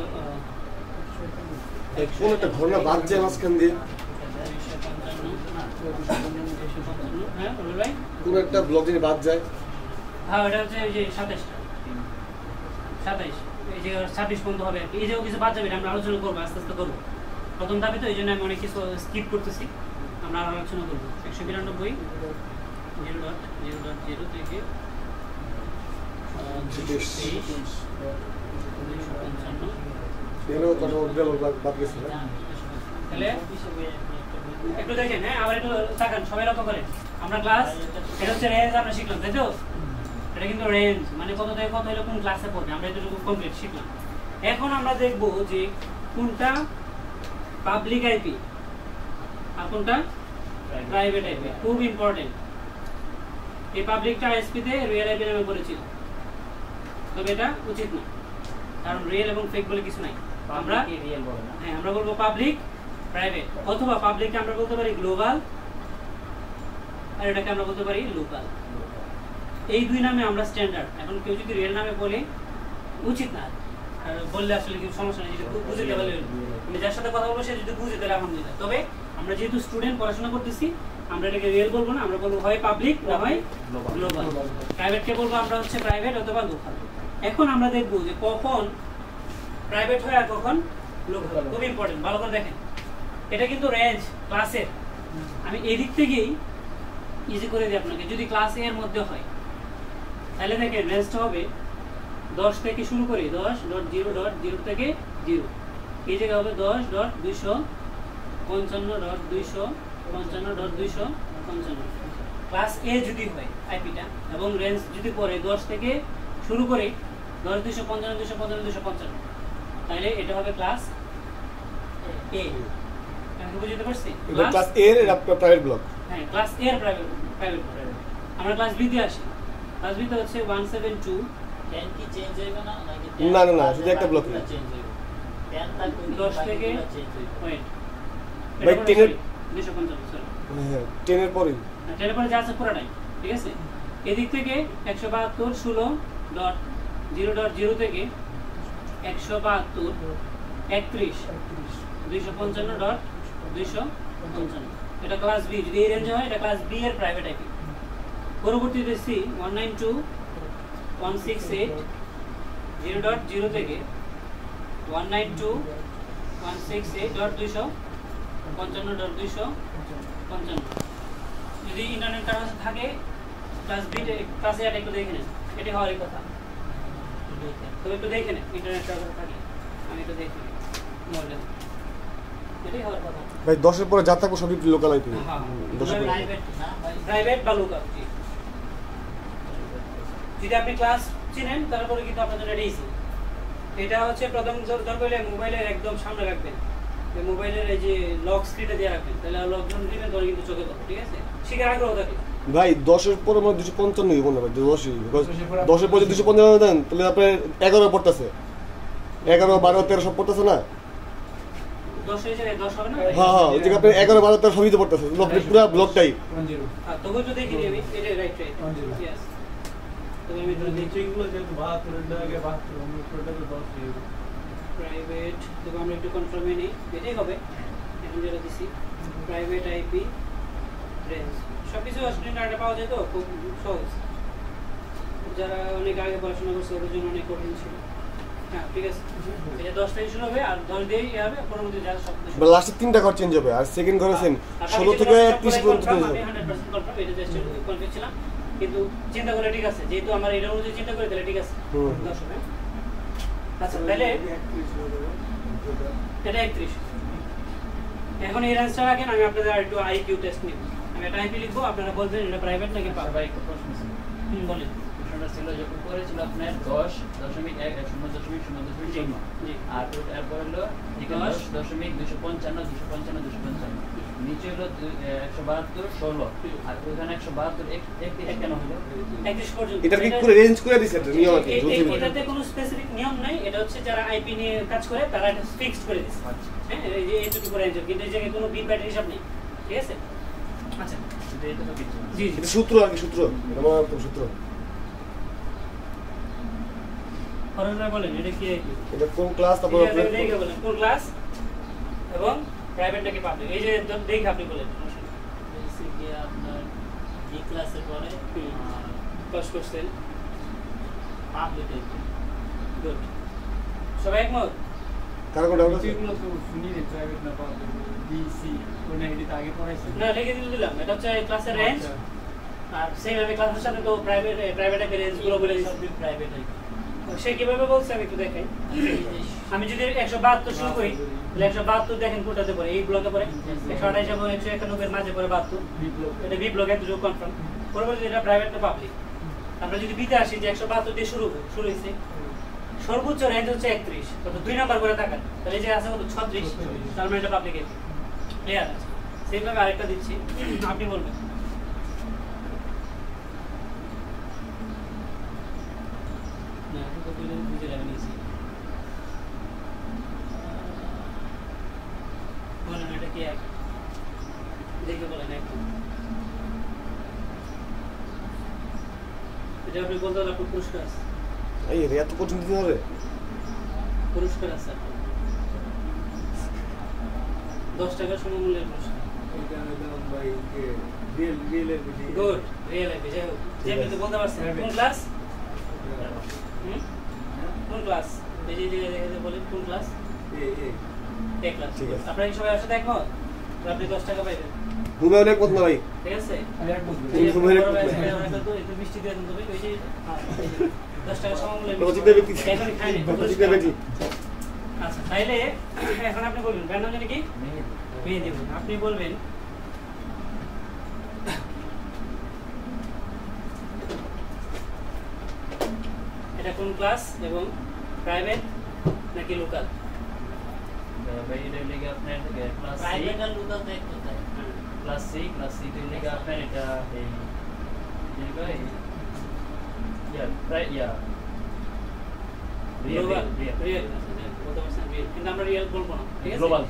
কোন একটা ঘটনা বাদ যায় মাঝখান দিয়ে, 255। হ্যাঁ বলুন ভাই। কোন একটা ব্লক যদি বাদ যায়। হ্যাঁ ওটা হচ্ছে এই যে 27 এই যে 26 পর্যন্ত হবে আর কি। এই যে কিছু বাদ যাবে, এটা আমরা আলোচনা করবো, আস্তে আস্তে করবো। প্রথম ধাপে তো এই জন্য আমি অনেক কিছু স্কিপ করতেছি, আমরা আলোচনা করবো। 192 0.0.0 থেকে 253 এগুলো কত বাদ গেছে না? তাহলে একটু দেখেন, হ্যাঁ আবার একটু তাকান, সবাই লক্ষ্য করেন। আমরা ক্লাস, এটা হচ্ছে রেঞ্জ আমরা শিখলাম, তাই তো? এটা কিন্তু রেঞ্জ মানে কত থেকে কত হলে কোন ক্লাসে পড়বে, আমরা এটুকু কমপ্লিট শিখলাম। এখন আমরা দেখব যে কোনটা পাবলিক আইপি আর কোনটা প্রাইভেট আইপি। খুব ইম্পর্টেন্ট। এই পাবলিকটা আইএসপিতে রিয়েল আইপি নামে পরিচিত, তবে এটা উচিত না, কারণ রিয়েল এবং ফেক বলে কিছু নাই। আমরা রিয়েল বলে না, হ্যাঁ আমরা বলবো পাবলিক প্রাইভেট, অথবা পাবলিককে আমরা বলতে পারি গ্লোবাল আর এটাকে আমরা বলতে পারি লোকাল। এই দুই নামে আমরা স্ট্যান্ডার্ড। এখন কেউ যদি রিয়েল নামে বলে, উচিত না, আর বললে আসলে কিছু সমস্যা নেই, যদি বুঝে গেলে আমি যার সাথে কথা বলবো সে যদি বুঝে তাহলে আলহামদুলিল্লাহ। তবে আমরা যেহেতু স্টুডেন্ট পড়াশোনা করতেছি, আমরা এটাকে রিয়েল বলবো না, আমরা বলবো হয় পাবলিক না হয় গ্লোবাল। প্রাইভেটকে বলবো আমরা হচ্ছে প্রাইভেট অথবা লোকাল। এখন আমরা দেখবো যে কখন প্রাইভেট হয় আর কখন লোকাল। খুব ইম্পর্টেন্ট, ভালো করে দেখেন। এটা কিন্তু রেঞ্জ ক্লাসের, আমি এদিক থেকেই ইজি করে দিই আপনাকে। যদি ক্লাস এর মধ্যে হয় তাহলে দেখেন রেঞ্জটা হবে 10 থেকে শুরু করে 10.0.0 থেকে 0। এই জায়গা হবে 10.255.255.255। ক্লাস এ যদি হয় আইপিটা, এবং রেঞ্জ যদি পড়ে 10 থেকে শুরু করে 10.255.255.255, তাহলে এটা হবে ক্লাস এ। আমি বুঝতে পারছি? এটা ক্লাস এ এর প্রাইভেট ব্লক। হ্যাঁ, ক্লাস এ এর প্রাইভেট। আমরা ক্লাস বি তে আসি। ক্লাস বি তে হচ্ছে 172। 10 কি চেঞ্জ হইবে না নাকি? না, শুধু একটা ব্লক না। চেঞ্জ হইবে। 10 থাকবে 10 থেকে চেঞ্জ হইবে। ওয়েট। ভাই 10 এর 255 সরি। হ্যাঁ 10 এর পরে 10 এর পরে যা আছে পুরোটাই, ঠিক আছে? এদিক থেকে 172 16.0.0 থেকে 172 31 255.255। এটা ক্লাস বি। যদি এই রেঞ্জে হয় এটা ক্লাস বি এর প্রাইভেট আইপি। পরবর্তীতে সি 192.168.0.0 থেকে 192.168.255.255। যদি ইন্টারনেট কানেকশন থাকে ক্লাস বি ক্লাসে এটা একটু দেখে নেন, এটি হওয়ারই কথা। তবে একটু দেখে নেন ইন্টারনেট কানেকশন থাকে, আমি একটু দেখে নিই মডেল, এটাই হওয়ার কথা। ভাই 10 এর পরে যা থাকবে সবই লোকাল আইপি। হ্যাঁ, 10 এর পরে প্রাইভেট বা লোকাল। যদি আপনি ক্লাস চিনেন তারপরে কিন্তু আপনার জন্য ইজি। এটা হচ্ছে প্রথম ধরলে মোবাইলের একদম সামনে রাখবেন, মোবাইলের এই যে লক স্ক্রিনে দিয়ে রাখবেন, তাহলে লকডাউন দিবেন তখন কিন্তু চোখে পড়বে, ঠিক আছে? শিখার আগ্রহ থাকে। ভাই 10 এর পরে মানে 255 হইব না ভাই, 10 বিকজ 10 এর পরে 255 দেন তাহলে আপনার 11 পড়তেছে, 11 12 13 সব পড়তেছে না। 10 এর জায়গায় 10 হবে না? হ্যাঁ ওই যে আপনার 11 12 13 সবই তো পড়তেছে, পুরো ব্লকটাই। 10 তবু তো দেখিনি আমি, এটা রাইট ইয়েস। তবে আমি একটু দেখি যেগুলো যেহেতু 72 এর আগে 72 আমরা টোটাল 10 দিয়ে দিই। প্রাইভেট, তবে আমরা একটু কনফার্মে নিই, এটাই হবে। এখন যেটা দিছি প্রাইভেট আইপি রেঞ্জ, সবকিছু স্ক্রিনটা পাওয়া যায় তো খুব সহজ। যারা অনেক আগে পড়াশোনা করছে ওদের জন্য অনেক কঠিন ছিল। হ্যাঁ ঠিক আছে, এটা 10 থেকে শুরু হবে আর 10 দিয়েই হবে, পরবর্তী যা সব কিছু লাস্টে 3টা ঘর চেঞ্জ হবে আর সেকেন্ড ঘরে সেম 16 থেকে 30 পর্যন্ত চেঞ্জ হবে। 100% কনফার্ম, এটা জাস্ট কনফিউজ ছিলাম, কিন্তু চিন্তা করে ঠিক আছে, যেহেতু আমরা এটা অনুযায়ী চিন্তা করি তাহলে ঠিক আছে। 10 হবে। আচ্ছা তাহলে এটা 31। এখন এই রেঞ্জটা রাখেন, আমি আপনাদের আর একটু আইকিউ টেস্ট নিব। আমি একটা আইপি লিখবো, আপনারা বলবেন এটা প্রাইভেট নাকি আচ্ছা পাবলিক। ভাই একটা প্রশ্ন ছিল। বলেন। প্রশ্নটা ছিল যখন করেছিল আপনার 10.1.0.0.0 জি। আর এরপর হলো 10.255 নিচে হলো 172 16 আর ওখানে 172 এক কেন হলো? 31 পর্যন্ত। এটা কি করে রেঞ্জ করে দিছে এটা নিয়ম আছে এটাতে কোনো স্পেসিফিক নিয়ম নাই, এটা হচ্ছে যারা আইপি নিয়ে কাজ করে তারা এটা ফিক্সড করে দিচ্ছে। আচ্ছা হ্যাঁ, এই যে এইটুকু রেঞ্জ, কিন্তু এই জায়গায় কোনো বিট ব্যাটারি হিসাব নেই, ঠিক আছে? আচ্ছা, এটা তো কিছু জি জি। এটা সূত্র আর কি সূত্র এটা মনে রাখতে হবে, সূত্র ফরওয়ার্ডরা বলেন এটা কি আইপি? এটা কোন ক্লাস তারপর এটা দেখে বলেন কোন ক্লাস এবং প্রাইভেট নাকি পাবলিক, এই যে দেখে আপনি বলেন। বেসিক্যালি আপনার ডি ক্লাসের পরে পাস করছেন, পাবলিক গুড। সবাই একমত? কারো কোনো ডাউট আছে? এগুলো তো শুনি রে প্রাইভেট না পাবলিক ডিসি কোন এডিট আগে পড়াইছে না, লিখে দিলাম। এটা হচ্ছে ক্লাসের রেঞ্জ, আচ্ছা। আর সেম আমি ক্লাসের সাথে তো প্রাইভেট রেঞ্জ গুলো বলে দিচ্ছি। সব প্রাইভেট আইপি সে কিভাবে বলছে আমি একটু দেখাই। আমি যদি 172 শুরু করি তাহলে 172 দেখেন কোটাতে পড়ে, এই ব্লকে পড়ে 128 এবং 191 এর মাঝে পড়ে 72, এটা বি ব্লকে একটু কনফার্ম। পরবর্তীতে এটা প্রাইভেট না পাবলিক। আমরা যদি বিতে আসি যে 172 দিয়ে শুরু হয়েছে, সর্বোচ্চ রেঞ্জ হচ্ছে 31, তো 2 নাম্বার করে তাকান তাহলে এই যে আছে কত 36, তার মানে এটা পাবলিক এপি। ক্লিয়ার আছে? সেইভাবে আরেকটা দিচ্ছি, আপনি বলবেন। না, এটা তো বুঝে যাবেন ইজি। বলেন এটা কি এক দেখে বলেন এক। এটা আপনি বলতে হলে আপনার পুরস্কার আছে, এই রে এত কঠিন দিন রে পুরস্কার আছে আপনার। 10 টাকা সমমূল্যের পুরস্কার। এটা দাম ভাই কে রিয়েল এবিডি গুড, রিয়েল লাইফে যাই হোক। যে আপনি তো বলতে পারছেন কোন ক্লাস? কোন ক্লাস? এই যে দেখে বলেন কোন ক্লাস? এ ক্লাস। ঠিক আছে। আপনারা কি সবাই একসাথে একমত? তো আপনি 10 টাকা পাইবেন, ঘুমায় অনেক পথ না ভাই ঠিক আছে? আমি এক বলবো এই যে ঘুমের বড় ভাই, একটু মিষ্টি দিয়ে দেন তো ভাই, ওই যে 10 টাকা সমমূল্যের মিষ্টি। লজিক দেবে কি এখনই খাইনি, লজিক দেবে কি আচ্ছা, তাইলে এখন আপনি বলবেন ব্যান্ড নাম জানি কি? মেহেদি। আপনি বলবেন এটা কোন ক্লাস এবং প্রাইভেট নাকি লোকাল? ভাই এটা লেগে আপনার ক্লাস প্রাইভেট আর লোকাল তো এক কথায়। ক্লাস সি তো লেগে আপনার এটা এই গ্লোবাল রিয়েল বলতে পারছেন রিয়েল, কিন্তু আমরা রিয়েল বলবো না, ঠিক আছে? গ্লোবাল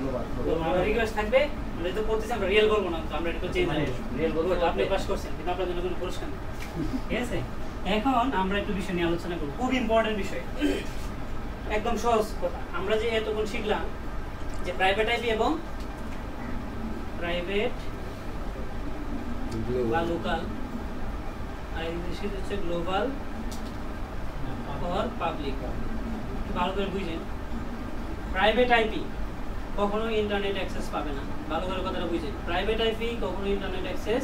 আমরা রিকোয়েস্ট থাকবে, আমরা তো বলতেছি আমরা রিয়েল বলবো না, তো আমরা এটা চেঞ্জ মানে করব। real বলবো, আপনি পাস করছেন কিন্তু আপনার জন্য কোনো পুরস্কার নেই, ঠিক আছে? এখন আমরা একটু বিষয় নিয়ে আলোচনা করব, খুব ইম্পর্টেন্ট বিষয়, একদম সহজ কথা। আমরা যে এতক্ষণ শিখলাম যে প্রাইভেট আইপি এবং প্রাইভেট বা লোকাল, আর ইংলিশে হচ্ছে গ্লোবাল অর পাবলিক। ভালো করে বুঝেন, প্রাইভেট আইপি কখনো ইন্টারনেট অ্যাক্সেস পাবে না। ভালো করে কথাটা বুঝেন, প্রাইভেট আইপি কখনো ইন্টারনেট অ্যাক্সেস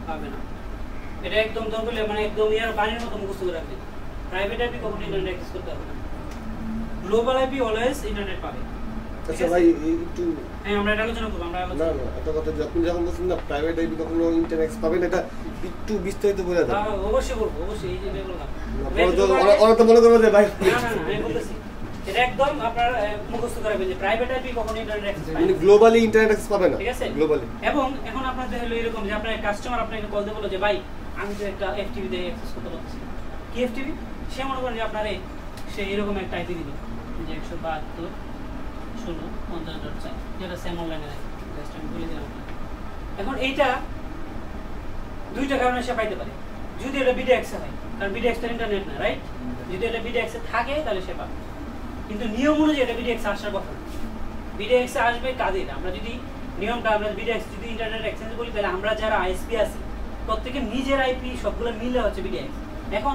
পাবে না। এটা একদম দরকার, মানে একদম ইয়ার পানির মতো মুখস্থ করে রাখবেন। প্রাইভেট আইপি কখনো ইন্টারনেট অ্যাক্সেস করতে পারবে না। গ্লোবাল আইপি অলওয়েজ ইন্টারনেট পাবে। আচ্ছা ভাই একটু হ্যাঁ, আমরা এটা আলোচনা করব। আমরা না আলোচনা না একটা কথা যে আপনি যখন বলছেন না প্রাইভেট আইপি কখনো ইন্টারনেট পাবেন এটা একটু বিস্তারিত বলে দেন অবশ্যই বলবো, অবশ্যই। এই যে বললাম ওরা তো মনে করবে যে ভাই না না না, আমি বলতেছি এটা একদম আপনার মুখস্থ করাবেন যে প্রাইভেট আইপি কখনো ইন্টারনেট অ্যাক্সেস পাবে মানে না, গ্লোবালি ইন্টারনেট অ্যাক্সেস পাবে না ঠিক আছে? গ্লোবালি এবং এখন আপনাদের হলো এরকম যে আপনার কাস্টমার আপনাকে কল দিয়ে বললো যে ভাই আমি তো একটা এফটিভি দিয়ে অ্যাক্সেস করতে পারছি। কি এফটিভি? সে মনে করেন যে আপনারে সে এরকম একটা আইপি দিল যে 172.16.50.4, যেটা সেম অনলাইনে জাস্ট আমি বলে দিলাম। এখন এইটা দুইটা কারণে সে পাইতে পারে। যদি এটা বিডিএক্স হয়, কারণ বিডিএক্স এর ইন্টারনেট না, রাইট? যদি এটা বিডিএক্স এ থাকে তাহলে সে পাবে, কিন্তু নিয়ম অনুযায়ী এটা বিডিএক্স আসার কথা না। বিডিএক্স আসবে কাদের? আমরা যদি নিয়মটা আমরা বিডিএক্স যদি ইন্টারনেট এক্সচেঞ্জ বলি তাহলে আমরা যারা আইএসপি আছি প্রত্যেকের নিজের আইপি সবগুলো মিলে হচ্ছে বিডিএক্স। এখন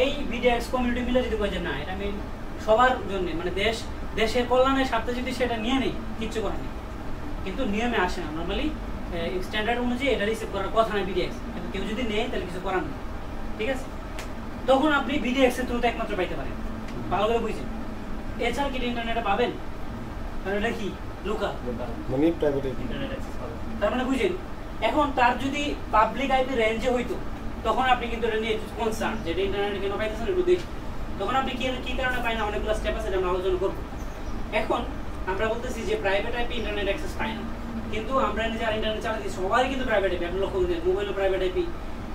এই বিডিএক্স কমিউনিটি মিলে যদি বলে যে না এটা আমি সবার জন্য, মানে দেশের কল্যাণের স্বার্থে যদি সেটা নিয়ে নেই, কিচ্ছু করার নেই। কিন্তু নিয়মে আসে না, নর্মালি স্ট্যান্ডার্ড অনুযায়ী এটা রিসিভ করার কথা না বিডিএক্স, কিন্তু কেউ যদি নেয় তাহলে কিছু করার নেই, ঠিক আছে? তখন আপনি বিডিএক্স এর থ্রুতে একমাত্র পাইতে পারেন। ভালো করে বুঝছেন? এছাড়া কি ইন্টারনেটে পাবেন? কারণ এটা কি লোকাল, মানে প্রাইভেট আইপি ইন্টারনেট অ্যাক্সেস পাবে। তার মানে বুঝেন এখন তার যদি পাবলিক আইপি রেঞ্জে হইতো তখন আপনি কিন্তু এটা নিয়ে কনসার্ন যে ইন্টারনেট কেন পাইতেছেন একটু দেখি, তখন আপনি কি কারণে পাই না অনেকগুলো স্টেপ আছে আমরা আলোচনা করবো। এখন আমরা বলতেছি যে প্রাইভেট আইপি ইন্টারনেট অ্যাক্সেস পায় না, কিন্তু আমরা যারা ইন্টারনেট চালাচ্ছি সবাই কিন্তু প্রাইভেট আইপি, আপনি লক্ষ্য করেন মোবাইলও প্রাইভেট আইপি,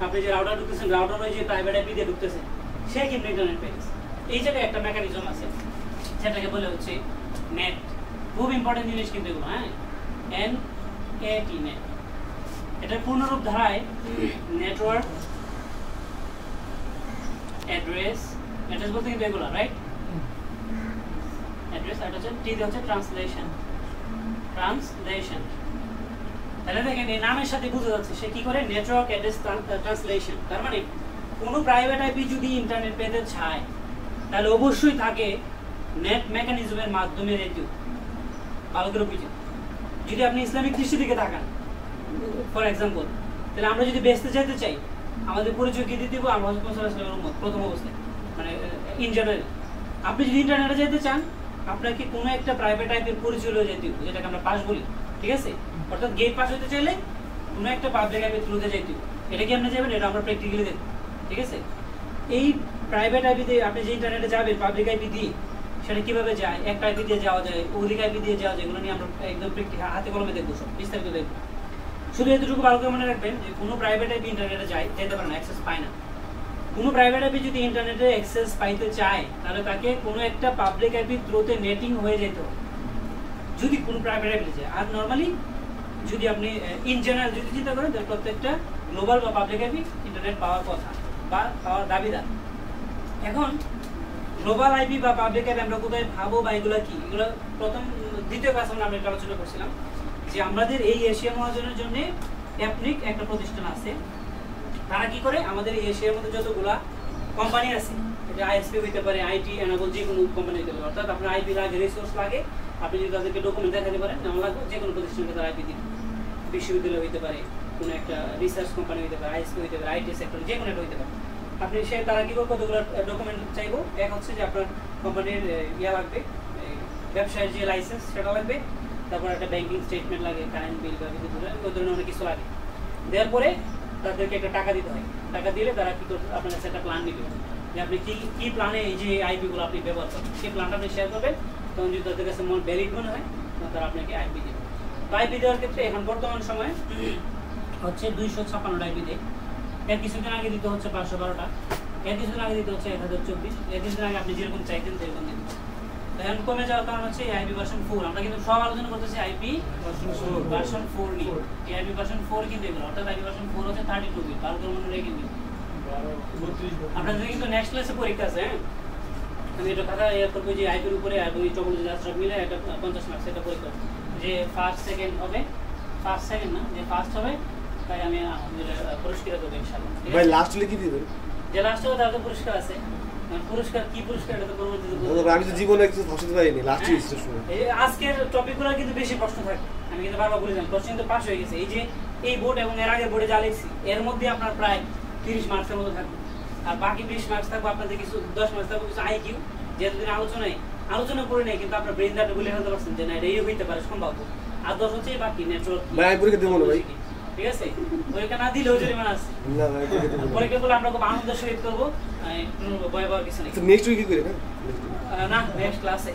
আপনি যে রাউটার ঢুকতেছেন রাউটার ওই যে প্রাইভেট আইপি দিয়ে ঢুকতেছেন সে কিন্তু ইন্টারনেট পেয়েছে। এই জায়গায় একটা মেকানিজম আছে সেটাকে বলে হচ্ছে নেট। খুব ইম্পর্টেন্ট জিনিস কিন্তু এগুলো, হ্যাঁ, NAT নেট। এটার পূর্ণরূপ ধারায় নেটওয়ার্ক অ্যাড্রেস বলতে কিন্তু এগুলো, রাইট? অ্যাড্রেস আর হচ্ছে টি হচ্ছে ট্রান্সলেশন। তাহলে দেখেন এই নামের সাথে বোঝা যাচ্ছে সে কি করে, নেটওয়ার্ক অ্যাড্রেস ট্রান্সলেশন। তার মানে কোনো প্রাইভেট আইপি যদি ইন্টারনেট পেতে চায় তাহলে অবশ্যই তাকে নেট মেকানিজমের মাধ্যমে রেডিও ভালো করে বুঝে। যদি আপনি ইসলামিক দৃষ্টি থেকে তাকান ফর এক্সাম্পল, তাহলে আমরা যদি বেচতে চাইতে চাই আমাদের পরিচয় কি দিয়ে দিব, আমরা প্রথম অবস্থায় মানে ইন জেনারেল। আপনি যদি ইন্টারনেটে যেতে চান আপনাকে কোনো একটা প্রাইভেট আইপির পরিচয় হয়ে যেতে হবে, যেটাকে আমরা পাস বলি, ঠিক আছে? অর্থাৎ গেট পাস হতে চাইলে কোনো একটা পাবলিক আইপির থ্রুতে যেতে হবে। এটা কি আপনি যাবেন, এটা আমরা প্র্যাকটিক্যালি দেখব, ঠিক আছে? এই প্রাইভেট আইপি দিয়ে আপনি যে ইন্টারনেটে যাবেন পাবলিক আইপি দিয়ে, সেটা কিভাবে যায়, একটা আইপি দিয়ে যাওয়া যায়, অধিক আইপি দিয়ে যাওয়া যায়, এগুলো নিয়ে আমরা একদম হাতে কলমে দেখবো, সব বিস্তারিত দেখবো। শুধু এতটুকু ভালো করে মনে রাখবেন যে কোনো প্রাইভেট আইপি ইন্টারনেটে যেতে পারে না, অ্যাক্সেস পায় না। কোনো প্রাইভেট আইপি যদি ইন্টারনেটে অ্যাক্সেস পাইতে চায় তাহলে তাকে কোনো একটা পাবলিক আইপির থ্রুতে নেটিং হয়ে যেত যদি কোনো প্রাইভেট আইপি যায়। আর নর্মালি যদি আপনি ইন জেনারেল যদি চিন্তা করেন তাহলে প্রত্যেকটা গ্লোবাল বা পাবলিক আইপি ইন্টারনেট পাওয়ার কথা বা পাওয়ার দাবিদার। এখন গ্লোবাল আইপি বা পাবলিক আইপি আমরা কোথায় ভাবো বা এগুলো কি, এগুলো দ্বিতীয় ক্লাসে আমরা একটা আলোচনা করছিলাম যে আমাদের এই এশিয়া মহাজনের জন্য অ্যাপনিক একটা প্রতিষ্ঠান আছে। তারা কি করে, আমাদের এই এশিয়ার মধ্যে যতগুলা কোম্পানি আছে, এটা আইএসপি হইতে পারে, আইটি এনাবল যে কোনো কোম্পানি হইতে পারে, অর্থাৎ আপনার আইপি লাগে, রিসোর্স লাগে, আপনি যদি তাদেরকে ডকুমেন্ট দেখাতে পারেন যেমন লাগবে, যে কোনো প্রতিষ্ঠানকে তারা আইপি দিবে। বিশ্ববিদ্যালয় হইতে পারে, কোনো একটা রিসার্চ কোম্পানি হইতে পারে, আইএসপি হইতে পারে, আইটি সেক্টর, যে কোনো একটা হইতে পারে। আপনি তারা কি করবে, কতগুলো ডকুমেন্ট চাইবো। এক হচ্ছে যে আপনার কোম্পানির ইয়া লাগবে, ব্যবসায়ের যে লাইসেন্স সেটা লাগবে, তারপর একটা ব্যাংকিং স্টেটমেন্ট লাগে, কারেন্ট বিল বা বিদ্যুৎ বিল, ওই ধরনের অনেক কিছু লাগে। দেওয়ার পরে তাদেরকে একটা টাকা দিতে হয়, টাকা দিলে তারা কি করবে, আপনার কাছে একটা প্ল্যান দিবে যে আপনি কি প্ল্যানে এই যে আইপিগুলো আপনি ব্যবহার করবেন, সেই প্ল্যানটা আপনি শেয়ার করবেন। তখন যদি তাদের কাছে ভ্যালিড মনে হয় তখন তারা আপনাকে আইপি দেবে। তো আইপি দেওয়ার ক্ষেত্রে এখন বর্তমান সময়ে হচ্ছে 256 আইপি দেয়। এর কিছুদিন আগে দিতে হচ্ছে 512টা, এর কিছুদিন আগে দিতে হচ্ছে 1024, এর কিছুদিন আগে আপনি যেরকম চাইতেন সেরকম দিন। এখন কমে যাওয়ার কারণ হচ্ছে আইপি ভার্সন 4। আমরা কিন্তু সব আলোচনা করতেছি আইপি ভার্সন 4 নিয়ে। এই আইপি ভার্সন 4 কিন্তু এগুলো, অর্থাৎ আইপি ভার্সন 4 হচ্ছে 32 বিট, ভালো করে মনে রেখে দিন। আপনাদের কিন্তু নেক্সট ক্লাসে পরীক্ষা আছে, হ্যাঁ, আমি এটা কথা ইয়ে করবো যে আইপির উপরে আর ওই টপোলজি সব মিলে একটা 50 মার্কস এটা পরীক্ষা, যে ফার্স্ট সেকেন্ড হবে, ফার্স্ট সেকেন্ড না, যে ফার্স্ট হবে তাই আমি পুরস্কার দেবো ইনশাআল্লাহ। ভাই লাস্ট হলে কি দিবেন? যে লাস্ট হবে তার তো পুরস্কার আছে। পুরস্কার কি পুরস্কার, এটা তো পরবর্তীতে বলবো। আমি তো জীবনে কিছু ভাষাতে পারিনি, লাস্টে স্টেজ শুনে। এই আজকের টপিকগুলো কিন্তু বেশি প্রশ্ন থাকে, আমি কিন্তু বারবার বলে দিলাম, প্রশ্ন কিন্তু পাস হয়ে গেছে। এই যে এই বোর্ড এবং এর আগের বোর্ডে যা লিখছি এর মধ্যে আপনার প্রায় 30 মার্কসের মতো থাকবে, আর বাকি 20 মার্কস থাকবে আপনাদের কিছু 10 মার্কস থাকবে কিছু আইকিউ, যেদিন আলোচনা করে নেই কিন্তু আপনার ব্রেন ডাটা বলে ফেলতে পারছেন যে না এটা এই হইতে পারে সম্ভাব্য। আর 10 হচ্ছে বাকি নেটওয়ার্ক। ভাই পরীক্ষা দেবো না ভাই, ঠিক আছে? পরীক্ষা না দিলেও জরিমানা আছে। না ভাই পরীক্ষাগুলো আমরা খুব আনন্দের সহিত করবো, ভয় পাওয়ার কিছু নেই। নেক্সট উইকে কি করে না নেক্সট ক্লাসে।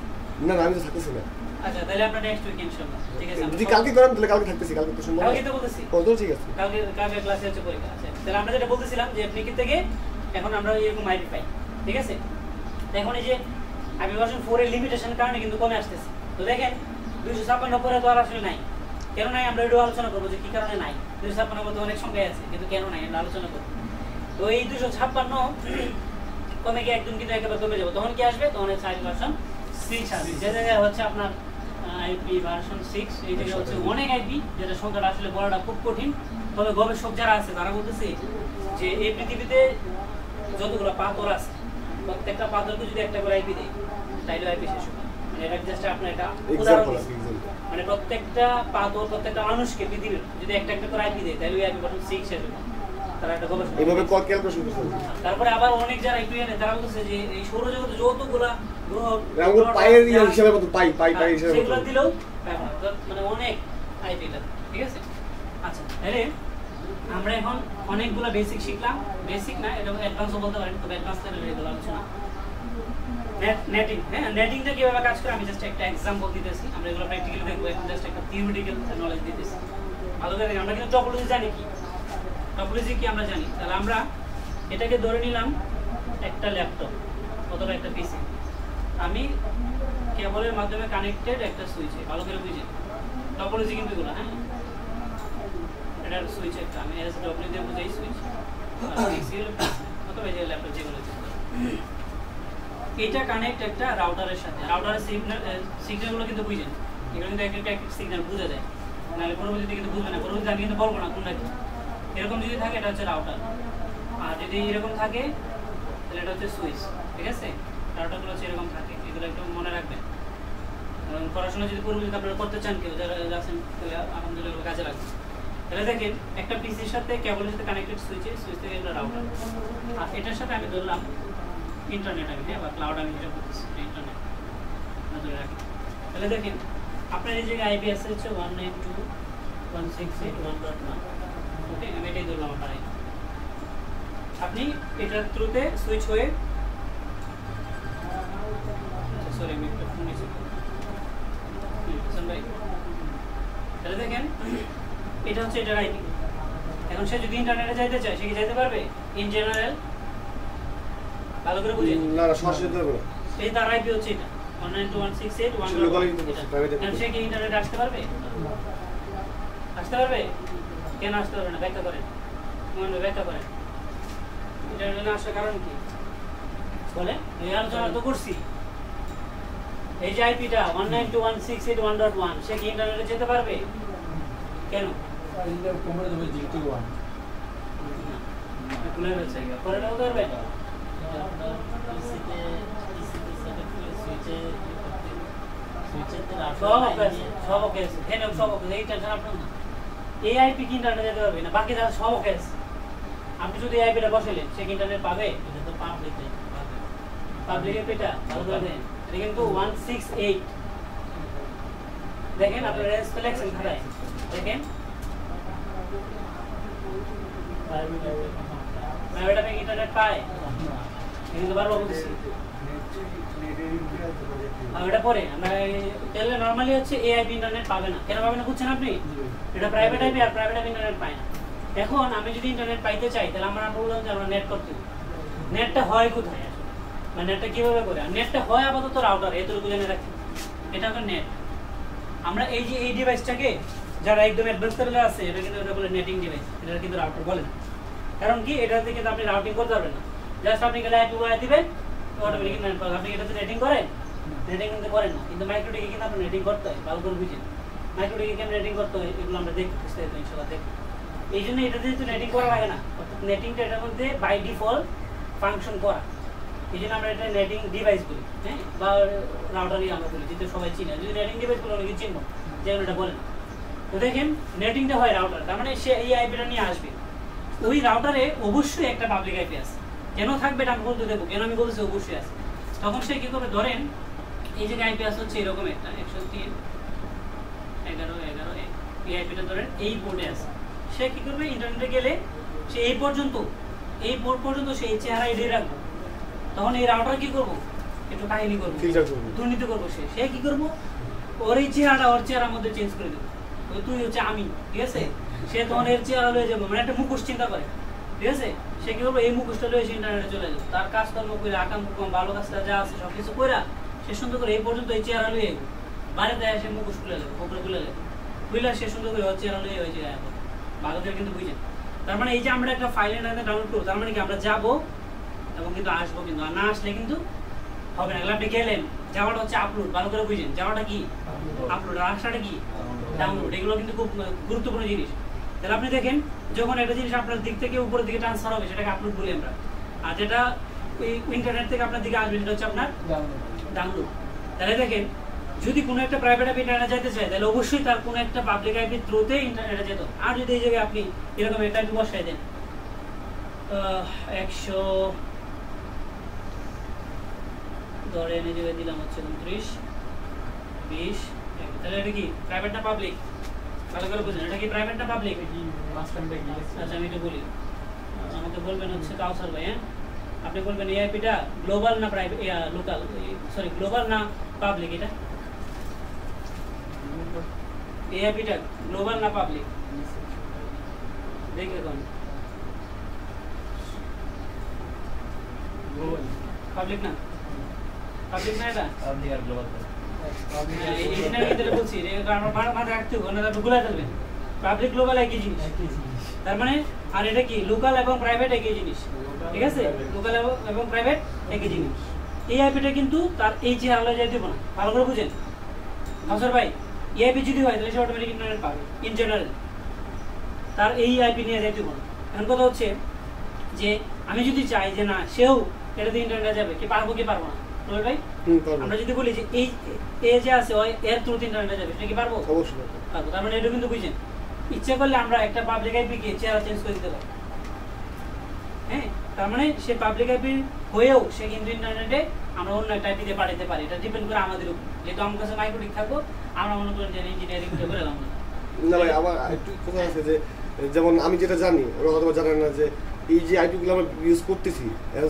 না আমি তো থাকতেছি না। আচ্ছা তাহলে আমরা নেক্সট উইক ইনশাআল্লাহ, ঠিক আছে? যদি কালকে করেন তাহলে কালকে থাকতেছি, কালকে তো সম্ভব কালকে তো বলতেছি, কত ঠিক আছে, কালকে ক্লাসে হচ্ছে পরীক্ষা আছে। তাহলে আমরা যেটা বলতেছিলাম যে আপনি কি থেকে এখন আমরা এরকম আইপি পাই, ঠিক আছে? এখন এই যে আইপি ভার্সন 4 এর লিমিটেশনের কারণে কিন্তু কমে আসতেছে। তো দেখেন 256 পরে তো আর আসলে নাই, কেন নাই আমরা এটা আলোচনা করবো যে কি কারণে নাই। 256 মধ্যে অনেক সংখ্যায় আছে কিন্তু কেন নাই আমরা আলোচনা করবো। তো এই 256 কমে গিয়ে একদম কিন্তু একেবারে কমে যাবো, তখন কি আসবে, তখন হচ্ছে আইপি ভার্সন 6 আসবে। যে জায়গায় হচ্ছে আপনার আইপি ভার্সন 6, এই জায়গায় হচ্ছে অনেক আইপি, যেটা সংখ্যাটা আসলে বলাটা খুব কঠিন। তবে গবেষক যারা আছে তারা বলতেছে যে এই পৃথিবীতে যতগুলো পাথর আছে প্রত্যেকটা পাথরকে যদি একটা করে আইপি দেয় তাইলে আইপি শেষ হবে। মানে এটা জাস্ট আপনার এটা উদাহরণ দিচ্ছি, মানে প্রত্যেকটা পাথর প্রত্যেকটা মানুষকে পৃথিবীর যদি একটা একটা করে আইপি দেয় তাহলে আইপি ভার্সন 6 শেষ হবে। তারা একটা গবেষণা এইভাবে ক্যালকুলেশন করছে। তারপরে আবার অনেক যারা একটু জানে তারা বলতেছে যে এই সৌরজগতে যতগুলা গ্রহ পায়ের হিসাবে কত পাই হিসাবে সেগুলো দিলেও মানে অনেক আইপি লাগে, ঠিক আছে? আচ্ছা তাহলে আমরা এখন অনেকগুলো বেসিক শিখলাম, বেসিক না এটা অ্যাডভান্সও বলতে পারেন, তবে অ্যাডভান্স লেভেলের এগুলো আলোচনা। নেটিং, হ্যাঁ নেটিংটা কিভাবে কাজ করে আমি জাস্ট একটা এক্সাম্পল দিতেছি, আমরা এগুলো প্র্যাকটিক্যালি দেখবো, এখন জাস্ট একটা থিওরিটিক্যাল নলেজ দিতেছি। ভালো করে দেখেন, আমরা কিন্তু টপোলজি জানি কি, টপোলজি কি আমরা জানি। তাহলে আমরা এটাকে ধরে নিলাম একটা ল্যাপটপ অথবা একটা পিসি, আমি কেবলের মাধ্যমে কানেক্টেড একটা সুইচে, ভালো করে বুঝেন টপোলজি কিন্তু এগুলো, হ্যাঁ এটার সুইচ একটা আমি এসডব্লিউ দিয়ে বুঝাই সুইচ, অথবা এই যে ল্যাপটপ যেগুলো এটা কানেক্ট একটা রাউটারের সাথে, রাউটারের সিগন্যালগুলো কিন্তু বুঝেন, এগুলো কিন্তু একটা একটা সিগন্যাল বোঝা যায়, নাহলে পরবর্তীতে কিন্তু বুঝবে না, পরবর্তীতে আমি কিন্তু বলবো না কোনটা কি। এরকম যদি থাকে এটা হচ্ছে রাউটার, আর যদি এরকম থাকে তাহলে এটা হচ্ছে সুইচ, ঠিক আছে। রাউটারগুলো হচ্ছে এরকম থাকে, এগুলো একটু মনে রাখবেন। পড়াশোনা যদি পরবর্তীতে আপনারা করতে চান কেউ যারা আছেন তাহলে আলহামদুলিল্লাহ কাজে লাগবে। তাহলে দেখেন একটা পিসির সাথে কেবলের সাথে কানেক্টেড সুইচে, সুইচ থেকে একটা রাউটার, আর এটার সাথে আমি ধরলাম ইন্টারনেট, আমি হ্যাঁ বা ক্লাউড, আমি যেটা বলতেছি ইন্টারনেট ধরে রাখি। তাহলে দেখেন আপনার এই জায়গায় আইপি আছে হচ্ছে 192.168.1.1, ওকে আমি এটাই ধরলাম আপনার আইপি। আপনি এটার থ্রুতে সুইচ হয়ে, সরি আমি একটা ফোন নিয়েছি ভাই। তাহলে দেখেন এটা হচ্ছে এটার আইপি। এখন সে যদি ইন্টারনেটে যাইতে চায় সে কি যাইতে পারবে ইন জেনারেল? ভালো করে বুঝেন না না সরাসরি যেতে পারবে না। এই তার আইপি হচ্ছে এটা 192.168.1.1, সে কি ইন্টারনেটে আসতে পারবে? আসতে পারবে? কেন আসতে পারবে না? ব্যাখ্যা করেন, ব্যাখ্যা করেন ইন্টারনেটে আসার কারণ কি বলে, এই আলোচনা তো করছি। এই যে আইপিটা 192.168.1.1, সে কি ইন্টারনেটে যেতে পারবে? কেন? কোমরে তুমি GT1 খুলে ফেলছে, পরে বলতে পারবে? এই আইপি কি ইন্টারনেটে যেতে পারবে না? বাকি যারা সব ওকে আছে, আপনি যদি আইপিটা বসালেন সে কি ইন্টারনেট পাবে? এটা তো পাবলিকে পাবলিক আইপিটা ভালো করে দেন, এটা কিন্তু 168 দেখেন আপনার সিলেকশন খাতায় দেখেন প্রাইভেট আপনি ইন্টারনেট পায় কিন্তু বারবার বলতেছি এটা পরে আমরা তাহলে নরমালি হচ্ছে এআইপি ইন্টারনেট পাবে না। কেন পাবে না বুঝছেন আপনি? এটা প্রাইভেট আইপি, আর প্রাইভেট আইপি ইন্টারনেট পায় না। এখন আমি যদি ইন্টারনেট পাইতে চাই তাহলে আমরা বললাম যে আমরা নেট করতে হবে। নেটটা হয় কোথায় আসলে, মানে নেটটা কিভাবে করে? নেটটা হয় আপাতত রাউটার, এতটুকু জেনে রাখি, এটা হলো নেট। আমরা এই যে এই ডিভাইসটাকে যারা একদম অ্যাডভান্স লেভেলে আছে এটা কিন্তু এটা বলে নেটিং ডিভাইস, এটা কিন্তু রাউটার বলে না। কারণ কি এটাতে কিন্তু আপনি রাউটিং করতে পারবেন না, জাস্ট আপনি গেলে আইপি বলে দিবেন অটোমেটিক নেট পাবেন। আপনি এটাতে নেটিং করেন? নেটিং কিন্তু করেন না, কিন্তু মাইক্রোটিকে কিন্তু আপনি নেটিং করতে হয়, ভালো করে বুঝেন মাইক্রোটিকে কেন নেটিং করতে হয় এগুলো আমরা দেখব বিস্তারিত ইনশাআল্লাহ দেখব। এই জন্য এটাতে তো নেটিং করা লাগে না, অর্থাৎ নেটিংটা এটার মধ্যে বাই ডিফল্ট ফাংশন করা, এই জন্য আমরা এটা নেটিং ডিভাইস বলি, হ্যাঁ বা রাউটারই আমরা বলি, যেটা সবাই চিনে। যদি নেটিং ডিভাইস বলে অনেকে চিনবো, যেমন এটা বলে না। তো দেখেন নেটিংটা হয় রাউটার, তার মানে সে এই আইপিটা নিয়ে আসবে। ওই রাউটারে অবশ্যই একটা পাবলিক আইপি আছে, কেন থাকবে এটা আমি বলতে দেবো, কেন আমি বলতেছি অবশ্যই আছে। তখন সে কি করবে, ধরেন এই যে আইপি আছে হচ্ছে এরকম একটা 103.11.11 এই আইপিটা ধরেন এই পোর্টে আছে। সে কি করবে, ইন্টারনেটে গেলে সে এই পোর্ট পর্যন্ত সে এই চেহারা এড়িয়ে রাখবে। তখন এই রাউটার কি করবো, একটু কাহিনী করবো, দুর্নীতি করবো। সে কি করবো, ওর এই চেহারাটা ওর চেহারার মধ্যে চেঞ্জ করে দেবো, তুই হচ্ছে আমি, ঠিক আছে। সে তখন এর চেহারা লয়ে যাবো, মানে একটা মুখোশ চিন্তা করে, ঠিক আছে। সে কি করবো, এই মুখোশটা লয়ে সে ইন্টারনেটে চলে যাবে, তার কাজকর্ম করে আকাম কুকাম ভালো কাজটা যা আছে সবকিছু করে সে সুন্দর করে এই পর্যন্ত এই চেহারা লয়ে যাবো, বাইরে দেয় সে মুখোশ খুলে যাবে, কোপড়ে খুলে যাবে, খুলে সে সুন্দর করে ওর চেহারা লয়ে হয়ে যায়। ভালো করে কিন্তু বুঝেন, তার মানে এই যে আমরা একটা ফাইল ডাউনলোড করবো, তার মানে কি আমরা যাবো এবং কিন্তু আসবো, কিন্তু না আসলে কিন্তু হবে না। আপনি গেলেন, যাওয়াটা হচ্ছে আপলোড, ভালো করে বুঝেন, যাওয়াটা কি আপলোড, আর আসাটা কি ডাউনলোড। এগুলো কিন্তু খুব গুরুত্বপূর্ণ জিনিস। তাহলে আপনি দেখেন যখন একটা জিনিস আপনার দিক থেকে উপরের দিকে ট্রান্সফার হবে সেটাকে আপলোড বলি আমরা, আর যেটা ইন্টারনেট থেকে আপনার দিকে আসবে সেটা হচ্ছে আপনার ডাউনলোড। তাহলে দেখেন যদি কোনো একটা প্রাইভেট আইপি ইন্টারনেটে যেতে চায় তাহলে অবশ্যই তার কোনো একটা পাবলিক আইপি থ্রুতে ইন্টারনেটে যেত। আর যদি এই জায়গায় আপনি এরকম একটা আইপি বসাই দেন 100 ধরেন এই জায়গায় দিলাম হচ্ছে 29 20, তাহলে এটা কি প্রাইভেট না পাবলিক? ভালো করে বুঝুন, এটা কি প্রাইভেট না পাবলিক? কি মাঝখানটা কি আচ্ছা আমি এটা বলি, আমাকে বলবেন হচ্ছে কাউসার ভাই, হ্যাঁ আপনি বলবেন এআইপিটা গ্লোবাল না প্রাইভেট, লোকাল, সরি গ্লোবাল না পাবলিক? এটা এআইপিটা গ্লোবাল না পাবলিক দেখে কোন পাবলিক না? পাবলিক না এটা? পাবলিক আর গ্লোবাল এটার ভিতরে বলছি আমার মাথায় রাখতে হবে, না ভুলে যাবেন। পাবলিক গ্লোবাল একই জিনিস, তার মানে আর এটা কি লোকাল এবং প্রাইভেট একই জিনিস, ঠিক আছে? লোকাল এবং প্রাইভেট একই জিনিস। এই আইপিটা কিন্তু তার এই যে আলাদা যাই দেবো না, ভালো করে বুঝেন আনসার ভাই। এআইপি যদি হয় তাহলে সে অটোমেটিক ইন্টারনেট পাবে ইন জেনারেল, তার এই আইপি নিয়ে যাই দেবো না। এখন কথা হচ্ছে যে আমি যদি চাই যে না সেও এটাতে ইন্টারনেট যাবে, কি পারবো কি পারবো না ভাই? আমরা যদি বলি যে এই এ যে আছে ওই এর থ্রুতে ইন্টারনেটে যাবে, সেটা কি পারবো? অবশ্যই পারবো। তার মানে এটা কিন্তু বুঝছেন, ইচ্ছা করলে আমরা একটা পাবলিক আইপি কে চেহারা চেঞ্জ করে দিতে পারি, হ্যাঁ? তার মানে সে পাবলিক আইপি হয়েও সে কিন্তু ইন্টারনেটে আমরা অন্য একটা আইপি দিয়ে পাঠাতে পারি। এটা ডিপেন্ড করে আমাদের উপর, যেহেতু আমার কাছে মাইক্রোটিক থাকবো, আমরা মনে করি যে ইঞ্জিনিয়ারিং করে এলাম না ভাই, আমার একটু কথা আছে যে যেমন আমি যেটা জানি ওরা হয়তো জানেন না যে এই যে আইপিগুলো আমরা ইউজ করতেছি,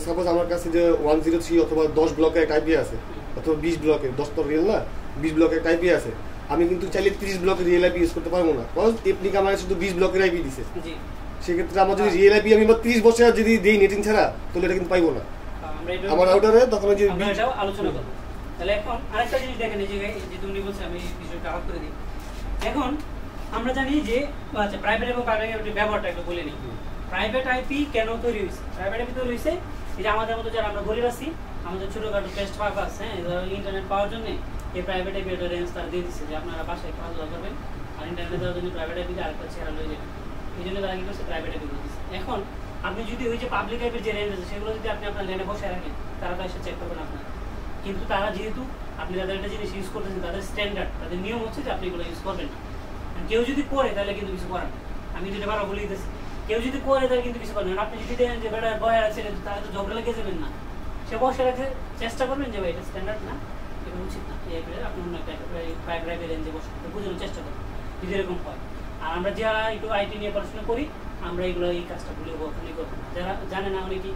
সাপোজ আমার কাছে যে 103 অথবা 10 ব্লকের একটা আইপি আছে, অথবা 20 ব্লকের, 10 তো রিয়েল না, 20 ব্লকের একটা আইপি আছে, আমি কিন্তু চাইলে 30 ব্লকের রিয়েল আইপি ইউজ করতে পারবো না, কারণ টেকনিক আমার শুধু 20 ব্লকের আইপি দিছে। সেক্ষেত্রে আমার যদি রিয়েল আইপি আমি 30 বছর যদি দিই নেটিং ছাড়া, তাহলে এটা কিন্তু পাইবো না আমার রাউটারে, তখন যে আমরা এটাও আলোচনা করব। তাহলে এখন আরেকটা জিনিস দেখেন, এই জায়গায় যে তুমি বলছো আমি এই বিষয়টা আলাপ করে দিই। এখন আমরা জানি যে আচ্ছা প্রাইভেট এবং পাবলিক আইপির ব্যবহারটা একটু বলে নিই। প্রাইভেট আইপি কেন তৈরি হয়েছে? প্রাইভেট আইপি তৈরি হয়েছে এই যে আমাদের মতো যারা আমরা গরিব আছি, আমাদের ছোটখাটো টেস্ট পারপাস, হ্যাঁ ইন্টারনেট পাওয়ার জন্য এই প্রাইভেট আইপি একটা রেঞ্জ তারা দিয়ে দিচ্ছে যে আপনারা বাসায় খেলাধুলা করবেন আর ইন্টারনেট দেওয়ার জন্য প্রাইভেট আইপিতে আরেকটা ছেড়া লয়ে যাবেন। এই জন্য তারা কি করছে প্রাইভেট আইপি দিচ্ছে। এখন আপনি যদি ওই যে পাবলিক আইপির যে রেঞ্জ আছে সেগুলো যদি আপনি আপনার লেনে বসে রাখেন, তারা তো এসে চেক করবেন আপনার। কিন্তু তারা যেহেতু আপনি তাদের একটা জিনিস ইউজ করতেছেন, তাদের স্ট্যান্ডার্ড, তাদের নিয়ম হচ্ছে যে আপনি এগুলো ইউজ করবেন না। কেউ যদি করে তাহলে কিন্তু কিছু করার না। আমি যেটা বারবার বলে দিতেছি, কেউ যদি করে তাহলে কিন্তু কিছু করেন না। আপনি যদি দেখেন যে বেটা বয়ে আছে তাহলে তো ঝগড়া লেগে যাবেন না, সে বসে রাখতে চেষ্টা করবেন যে ভাই এটা স্ট্যান্ডার্ড না, এটা উচিত না, এই আপনি অন্য একটা প্রাইভেট রেঞ্জে বসে বোঝানোর চেষ্টা করবেন যদি এরকম হয়। আর আমরা যারা একটু আইটি নিয়ে পড়াশোনা করি, আমরা এগুলো এই কাজটা ভুলেও কখনই করবো না। যারা জানে না অনেকে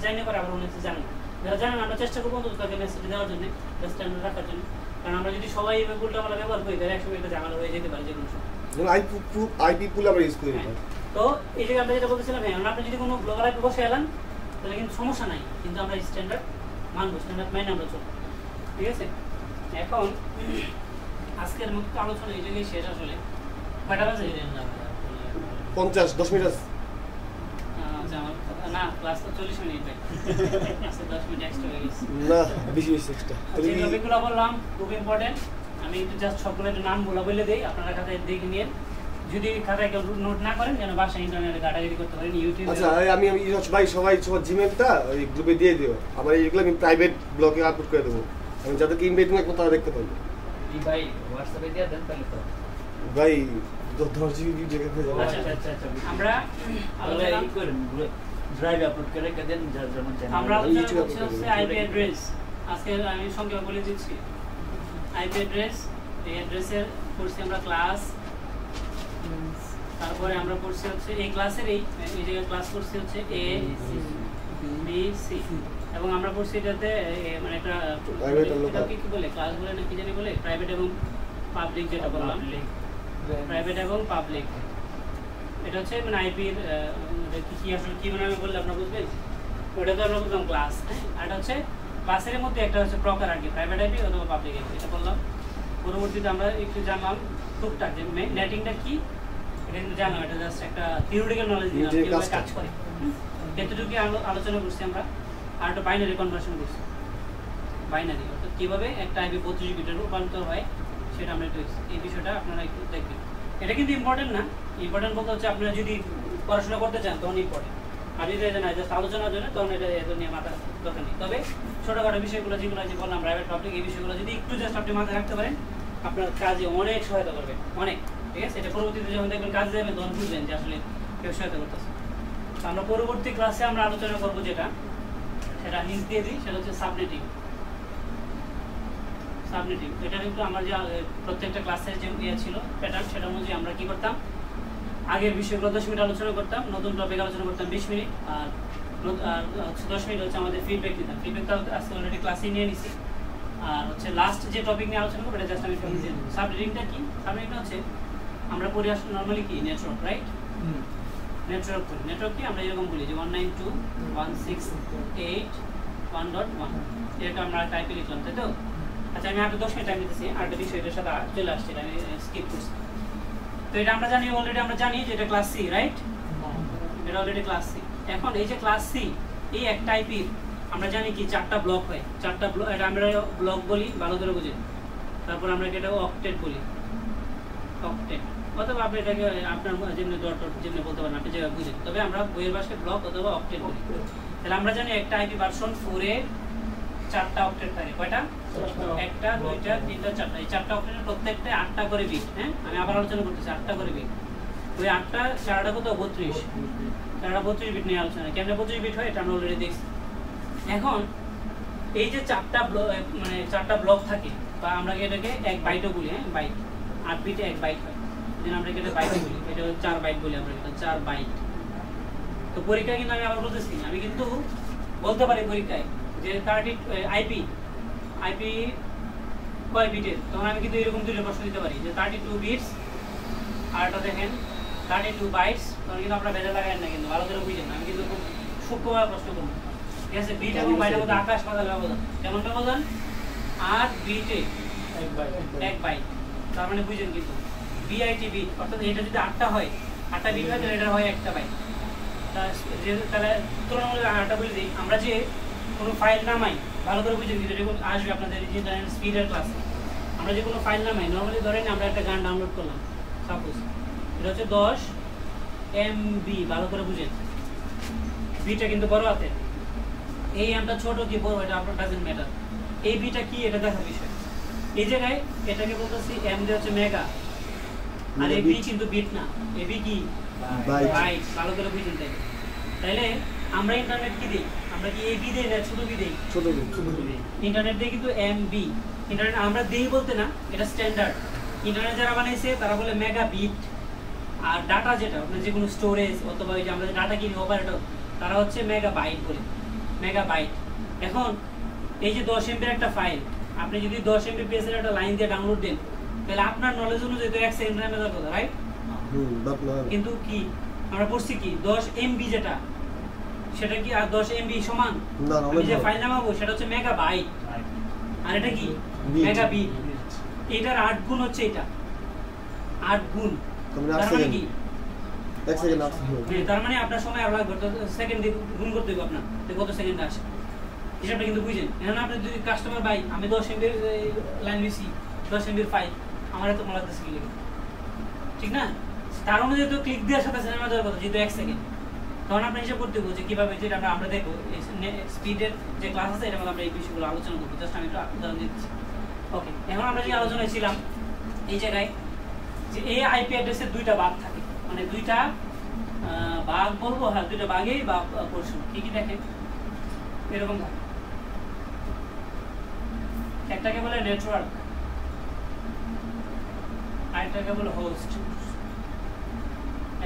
জানে করে, আবার অনেকে জানে না। যারা জানে না আমরা চেষ্টা করবো অন্তত তাকে মেসেজ দেওয়ার জন্য, স্ট্যান্ডার্ড রাখার জন্য। কারণ আমরা যদি সবাই এভাবে উল্টাপাল্টা ব্যবহার করি তাহলে একসময় একটা ঝামেলা হয়ে যেতে পারে যে কোনো সময়। আইপি পুল আমরা ইউজ করি। তো এই যে আমরা যেটা বলতেছিলাম, হ্যাঁ আপনি যদি কোনো গ্লোবাল আইপি বসে এলেন তাহলে কিন্তু সমস্যা নাই, কিন্তু আমরা স্ট্যান্ডার্ড মানবো, স্ট্যান্ডার্ড মাইনে আমরা চলবো, ঠিক আছে? এখন আজকের মুখ্য আলোচনা এই জায়গায় শেষ। আসলে কয়টা বাজে? 50-10 মিনিট আছে না, ক্লাস তো 40 মিনিট ভাই, আজকে 10 মিনিট এক্সট্রা হয়ে গেছে না, বেশি এক্সট্রা। যে টপিকগুলো বললাম খুব ইম্পর্টেন্ট, আমি একটু জাস্ট সবগুলো একটু নামগুলো বলে দিই, আপনারা খাতায় দেখে নিন। যদি খাতায় কেউ নোট না করেন যেন বাসায় ইন্টারনেটে ঘাটাঘাটি করতে পারেন, ইউটিউবে। আচ্ছা আমি ভাই সবাই সবার জিমেলটা ওই গ্রুপে দিয়ে দিও, আমার এইগুলো আমি প্রাইভেট ব্লগে আপলোড করে দেবো, আমি যাদেরকে ইনভাইট করবো তারা দেখতে পারবে। ভাই হোয়াটসঅ্যাপে দিয়ে দেন তাহলে তো ভাই 10 জিবি জায়গা হয়ে যাবে। আচ্ছা আমরা আলোচনা করেন ড্রাইভ আপলোড করে দেন যার যেমন চ্যানেল। আমরা আলোচনা করছি হচ্ছে আইপি অ্যাড্রেস। আজকে আমি সংক্ষেপে বলে দিচ্ছি আইপি অ্যাড্রেস। এই অ্যাড্রেসের করছি আমরা ক্লাস, তারপরে আমরা করছি হচ্ছে এই ক্লাসের এই জায়গায় ক্লাস করছি হচ্ছে এ বি সি, এবং আমরা করছি এটাতে মানে একটা কি বলে ক্লাস বলে না কি জানি বলে, প্রাইভেট এবং পাবলিক যেটা বললাম, প্রাইভেট এবং পাবলিক। এটা হচ্ছে মানে আইপির কি আসলে কি মানে আমি বললে আপনারা বুঝবেন। ওটা তো আমরা বললাম ক্লাস, হ্যাঁ। আর এটা হচ্ছে ক্লাসের মধ্যে একটা হচ্ছে প্রকার আর কি, প্রাইভেট আইপি অথবা পাবলিক আইপি, এটা বললাম। পরবর্তীতে আমরা একটু জানলাম টুকটাক যে নেটিংটা কি, এটা কিন্তু জানলাম, এটা জাস্ট একটা থিওরিটিক্যাল নলেজ দিলাম কিভাবে কাজ করে, এতটুকু আলোচনা করছি আমরা। আর একটা বাইনারি কনভার্সন করছি, বাইনারি অর্থাৎ কীভাবে একটা আইপি 32 বিটে রূপান্তর হয় সেটা আমরা একটু এই বিষয়টা আপনারা একটু দেখবেন। এটা কিন্তু ইম্পর্টেন্ট না, ইম্পর্টেন্ট বলতে হচ্ছে আপনারা যদি পড়াশোনা করতে চান তখন ইম্পর্টেন্ট, আর যদি এটা না জাস্ট আলোচনার জন্য তখন এটা এত নিয়ে মাথা দরকার নেই। তবে ছোটোখাটো বিষয়গুলো যেগুলো যে বললাম প্রাইভেট পাবলিক, এই বিষয়গুলো যদি একটু জাস্ট আপনি মাথায় রাখতে পারেন আপনার কাজে অনেক সহায়তা করবে, অনেক, ঠিক আছে? এটা পরবর্তীতে যখন দেখবেন কাজে যাবেন তখন বুঝবেন যে আসলে কেউ সহায়তা করতেছে। তো আমরা পরবর্তী ক্লাসে আমরা আলোচনা করবো যেটা, সেটা হিন্ট দিয়ে দিই, সেটা হচ্ছে সাবনেটিং। সাবনেটিং। এটা কিন্তু আমার যে প্রত্যেকটা ক্লাসের যে ইয়ে ছিল প্যাটার্ন, সেটা অনুযায়ী আমরা কি করতাম, আগের বিষয়গুলো 10 মিনিট আলোচনা করতাম, নতুন টপিক আলোচনা করতাম 20 মিনিট, আর 10 মিনিট হচ্ছে আমাদের ফিডব্যাক দিতাম। ফিডব্যাকটা আজকে অলরেডি ক্লাসে নিয়ে নিছি। আর হচ্ছে লাস্ট যে টপিক নিয়ে আলোচনা করবো এটা জাস্ট আমি ফেলে দিয়ে দেবো। সাবনেটিংটা কি? সাবনেটিংটা হচ্ছে আমরা পড়ে আসলে নর্মালি কি নেটওয়ার্ক, রাইট? নেটওয়ার্ক করি। নেটওয়ার্ক কি আমরা এরকম বলি যে 192.168.1.1, এটা আমরা টাইপে লিখলাম, তাই তো? আচ্ছা, আমি আগে 10 মিনিট টাইম দিতেছি, আরেকটা বিষয় এটার সাথে চলে আসছে, এটা আমি স্কিপ করছি। তো এটা আমরা জানি, অলরেডি আমরা জানি যে এটা ক্লাস সি, রাইট? এটা অলরেডি ক্লাস সি। এখন এই যে ক্লাস সি, এই একটা আইপির আমরা জানি কি 4টা ব্লক হয়, 4টা ব্লক, এটা আমরা ব্লক বলি, ভালো করে বুঝেন। তারপর আমরা এটা অক্টেট বলি, অক্টেট, অথবা আপনি এটাকে আপনার যেমনি ডট যেমনি বলতে পারেন, আপনি যেভাবে বুঝেন। তবে আমরা বইয়ের ভাষায় ব্লক অথবা অক্টেট বলি। তাহলে আমরা জানি একটা আইপি ভার্সন 4 এর 4টা অক্টেট থাকে। কয়টা? 1টা 2টা 3টা 4টা। এই 4টা অক্টেটের প্রত্যেকটা 8টা করে বিট। হ্যাঁ, আমি আবার আলোচনা করতেছি, 8টা করে বিট। ওই 8টা 4টা কত? 32। 4টা 32 বিট নিয়ে আলোচনা। কেমনে 32 বিট হয় এটা আমরা অলরেডি দেখছি। এখন এই যে 4টা ব্লক, মানে 4টা ব্লক থাকে, বা আমরা এটাকে 1 বাইটও বলি। হ্যাঁ, বাইট, 8 বিটে 1 বাইট হয়, যেন আমরা এটা বাইট বলি। এটা 4 বাইট বলি আমরা, এটা 4 বাইট। তো পরীক্ষায় কিন্তু আমি আবার বলতেছি, আমি কিন্তু বলতে পারি পরীক্ষায় যে 30 আইপি কয় বিটের, তখন আমি কিন্তু এরকম দুটো প্রশ্ন দিতে পারি যে 32 বিটস, আর এটা দেখেন 32 বাইটস। তখন কিন্তু আপনারা বেজে লাগায়েন না, কিন্তু ভালো করে বুঝেন। আমি কিন্তু খুব সূক্ষ্মভাবে প্রশ্ন করবো, ঠিক আছে? বিট এবং বাইটের মধ্যে আকাশ পাতাল ব্যবধান। কেমন ব্যবধান? 8 বিটে 1 বাইট। তার মানে বুঝেন কিন্তু বিআইটি বিট, অর্থাৎ এটা যদি 8টা হয়, 8টা বিট হয়, তাহলে এটা হয় 1টা বাইট। তাহলে তুলনামূলক 8টা বলে দিই। আমরা যে কোনো ফাইল নামাই, ভালো করে বুঝেন, কিন্তু এটা আসবে আপনাদের ইন্টারনেট স্পিডের ক্লাসে। আমরা যে কোনো ফাইল নামাই, নর্মালি ধরেন আমরা একটা গান ডাউনলোড করলাম, সাপোজ এটা হচ্ছে 10 MB, ভালো করে বুঝেন। বিটা কিন্তু বড় হাতের, এই এমটা ছোট কি বড় এটা আপনার ডাজেন্ট ম্যাটার। এই বিটা কি এটা দেখার বিষয়। এই জায়গায় এটাকে বলতেছি এম দিয়ে হচ্ছে মেগা, আর এই বি কিন্তু বিট না, এ বি কি বাইট। ভালো করে বুঝেন। তাইলে আমরা ইন্টারনেট কি দিই? আমরা কি এই বি দেই না ছোট বি দেই? ছোট বি। ইন্টারনেট দেই কিন্তু এমবি। ইন্টারনেট আমরা দেই বলতে না, এটা স্ট্যান্ডার্ড। ইন্টারনেট যারা বানাইছে তারা বলে মেগা বিট। আর ডাটা যেটা আপনার যে কোনো স্টোরেজ অথবা ওই যে আমরা ডাটা কিনি অপারেটর, তারা হচ্ছে মেগা বাইট বলে, মেগা বাইট। এখন এই যে 10 MB একটা ফাইল, আপনি যদি 10 MB এর একটা লাইন দিয়ে ডাউনলোড দেন, তাহলে আপনার নলেজ অনুযায়ী তো 1 সেকেন্ড র্যামে দরকার, রাইট? কিন্তু কি আমরা পড়ছি কি 10 MB যেটা, সেটা কি আর 10 MB সমান? আমি যে ফাইল নামাবো সেটা হচ্ছে মেগা বাইট, আর এটা কি মেগা বিট। এটার 8 গুণ হচ্ছে এটা, 8 গুণ। তার মানে কি 1 সেকেন্ড আছে। তার মানে আপনার সময় আর লাগবে, সেকেন্ড দিয়ে গুণ করতে হবে আপনার, কত সেকেন্ড আসে হিসাবটা কিন্তু বুঝেন। এখন আপনি যদি কাস্টমার বাই আমি 10 MB লাইন দিছি, 10 MB ফাইল, আমার এত মনে লাগতেছে কি লিখে, ঠিক না? তার অনুযায়ী তো ক্লিক দেওয়ার সাথে সিনেমা দেওয়ার কথা, যেহেতু 1 সেকেন্ড। তখন আপনি হিসাব করতে হবে যে কীভাবে, যেটা আমরা দেখবো স্পিডের যে ক্লাস আছে, এটার মধ্যে আমরা এই বিষয়গুলো আলোচনা করবো। জাস্ট আমি একটু উদাহরণ দিচ্ছি। ওকে, এখন আমরা যে আলোচনায় ছিলাম এই জায়গায় যে এই আইপি অ্যাড্রেসের 2টা ভাগ থাকে, মানে 2টা ভাগ বলবো, হ্যাঁ 2টা ভাগেই বা পোরশন। কি কি দেখেন এরকম থাকে। একটাকে বলে নেটওয়ার্ক, আরেকটাকে বলে হোস্ট।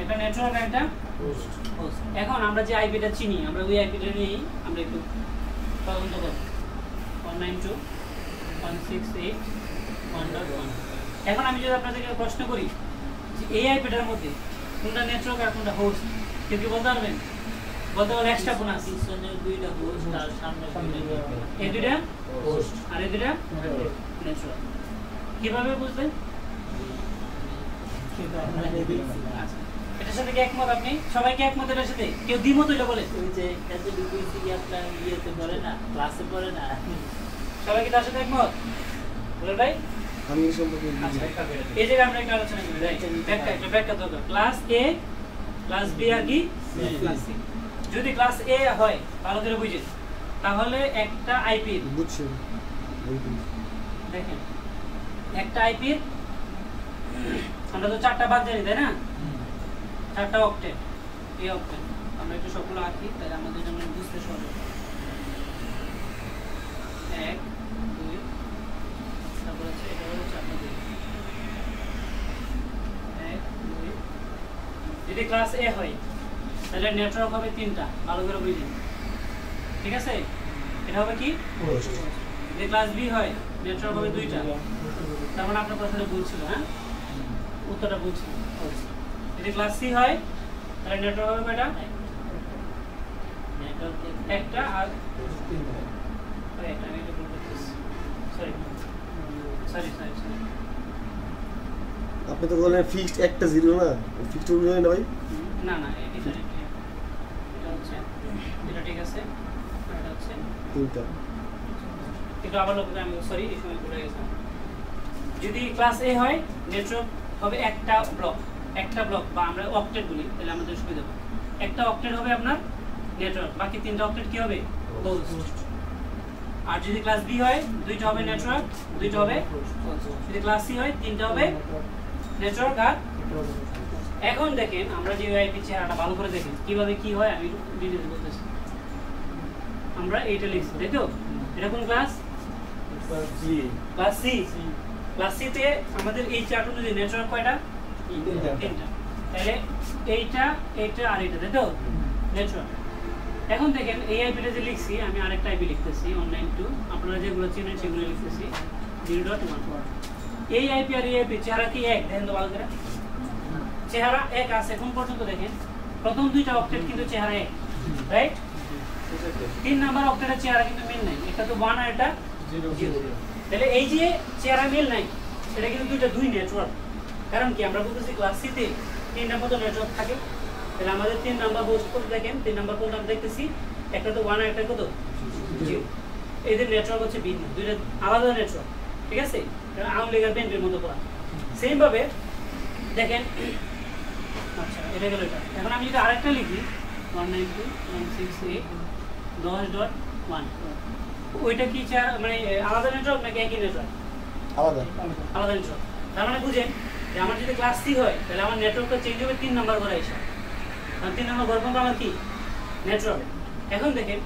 একটা নেটওয়ার্ক, একটা হোস্ট। এখন আমরা যে আইপিটা চিনি, আমরা ওই আইপিটা নিয়েই আমরা একটু তদন্ত করব। 192.168.1.1। এখন আমি যদি আপনাদেরকে প্রশ্ন করি যে এই আইপিটার মধ্যে কোনটা নেটওয়ার্ক আর কোনটা হোস্ট, কেউ কি বলতে পারবেন? বলতে পারলে এক্সট্রা কোন আছে? পিছনের 2টা হোস্ট আর সামনের 2টা এই 2টা হোস্ট আর এই 2টা নেটওয়ার্ক। কিভাবে বুঝবেন? এটার সাথে কি একমত আপনি? সবাই কি একমত এটার সাথে? কেউ দ্বিমত হইলে বলে। ওই যে এত ডিগ্রি কি আপনার ইয়েতে পড়ে না, ক্লাসে পড়ে না, সবাই কি তার সাথে একমত? বলে ভাই আমি এই সম্পর্কে এই জায়গায় আমরা একটা আলোচনা করি, রাইট? ব্যাখ্যা দরকার। ক্লাস এ, ক্লাস বি আর কি ক্লাস সি। যদি ক্লাস এ হয়, ভালো করে বুঝেন, তাহলে একটা আইপি বুঝছেন, দেখেন একটা আইপির আমরা তো 4টা ভাগ জানি, তাই না? 4টা অক্টেট, এই অক্টেট আমরা একটু সবগুলো আঁকি, তাই আমাদের জন্য বুঝতে সহজ। 1 2 যদি ক্লাস এ হয় তাহলে নেটওয়ার্ক হবে 3টা, ভালো করে বুঝুন, ঠিক আছে? এটা হবে কি? যদি ক্লাস বি হয় নেটওয়ার্ক হবে 2টা, তার মানে আপনার প্রশ্নটা ভুল ছিল, হ্যাঁ, উত্তরটা ভুল ছিল। যদি ক্লাস সি হয় তাহলে নেটওয়ার্ক হবে কয়টা? নেটওয়ার্ক একটা, আর সরি আপনি তো বললেন ফিক্সড একটা 0 না, ফিক্সড অনুযায়ী না ভাই? না না, এটা হচ্ছে, এটা ঠিক আছে, এটা হচ্ছে 3টা। কিন্তু আবার লোক আমি সরি এই সময় ভুলে গেছিলাম। যদি ক্লাস এ হয় নেটওয়ার্ক হবে একটা ব্লক বা আমরা অক্টেট বলি, তাহলে আমাদের সুবিধা হবে। একটা অক্টেট হবে আপনার নেটওয়ার্ক, বাকি 3টা অক্টেট কি হবে? হোস্ট। আর যদি ক্লাস বি হয় 2টা হবে নেটওয়ার্ক, 2টা হবে হোস্ট। যদি ক্লাস সি হয় 3টা হবে নেটওয়ার্ক আর। এখন দেখেন আমরা যে আইপি চেহারাটা ভালো করে দেখেন কিভাবে কি হয়, আমি ডিটেইলস বলতেছি। আমরা এইটা লিখছি, তাই তো? এটা কোন class? Class C. Class C তে আমাদের এই চার্ট অনুযায়ী নেটওয়ার্ক কয়টা? 3টা। তাহলে এইটা আর এটা, তাই তো নেটওয়ার্ক। এখন দেখেন এই আইপিটা যে লিখছি, আমি আরেকটা আইপি লিখতেছি 192, আপনারা যেগুলো চিনেন সেগুলো লিখতেছি 0.1। এই আইপি আর এই আইপি চেহারা কি এক? দেখেন তো ভালো করে, চেহারা এক আছে এখন পর্যন্ত। দেখেন প্রথম 2টা অক্টেট কিন্তু চেহারা এক, রাইট? 3 নাম্বার অক্টেটের চেহারা কিন্তু মিল নাই, একটা তো 1 আর এটা 0। তাহলে এই যে চেহারা মিল নাই, এটা কিন্তু 2 নেটওয়ার্ক। কারণ কি আমরা বলতেছি ক্লাস সি তে 3 নাম্বার তো নেটওয়ার্ক থাকে, তাহলে আমাদের 3 নাম্বার হোস্ট করতে দেখেন 3 নাম্বার কোনটা আমরা দেখতেছি, একটা তো 1 আর একটা কত 0। এদের নেটওয়ার্ক হচ্ছে ভিন্ন, 2টা আলাদা নেটওয়ার্ক, ঠিক আছে? কারণ আওয়ামী লীগের ব্যান্ডের মতো করা। সেম ভাবে দেখেন, আচ্ছা এটা গেল এটা। এখন আমি যদি আরেকটা লিখি 192.168.10.1, ওইটা কি মানে আলাদা নেটওয়ার্ক নাকি একই নেটওয়ার্ক? আলাদা নেটওয়ার্ক। তার মানে বুঝেন যে আমার যদি ক্লাস সি হয় তাহলে আমার নেটওয়ার্কটা চেঞ্জ হবে 3 নাম্বার ঘরে এসে, কারণ 3 নাম্বার ঘর পর্যন্ত আমার কি নেটওয়ার্ক। এখন দেখেন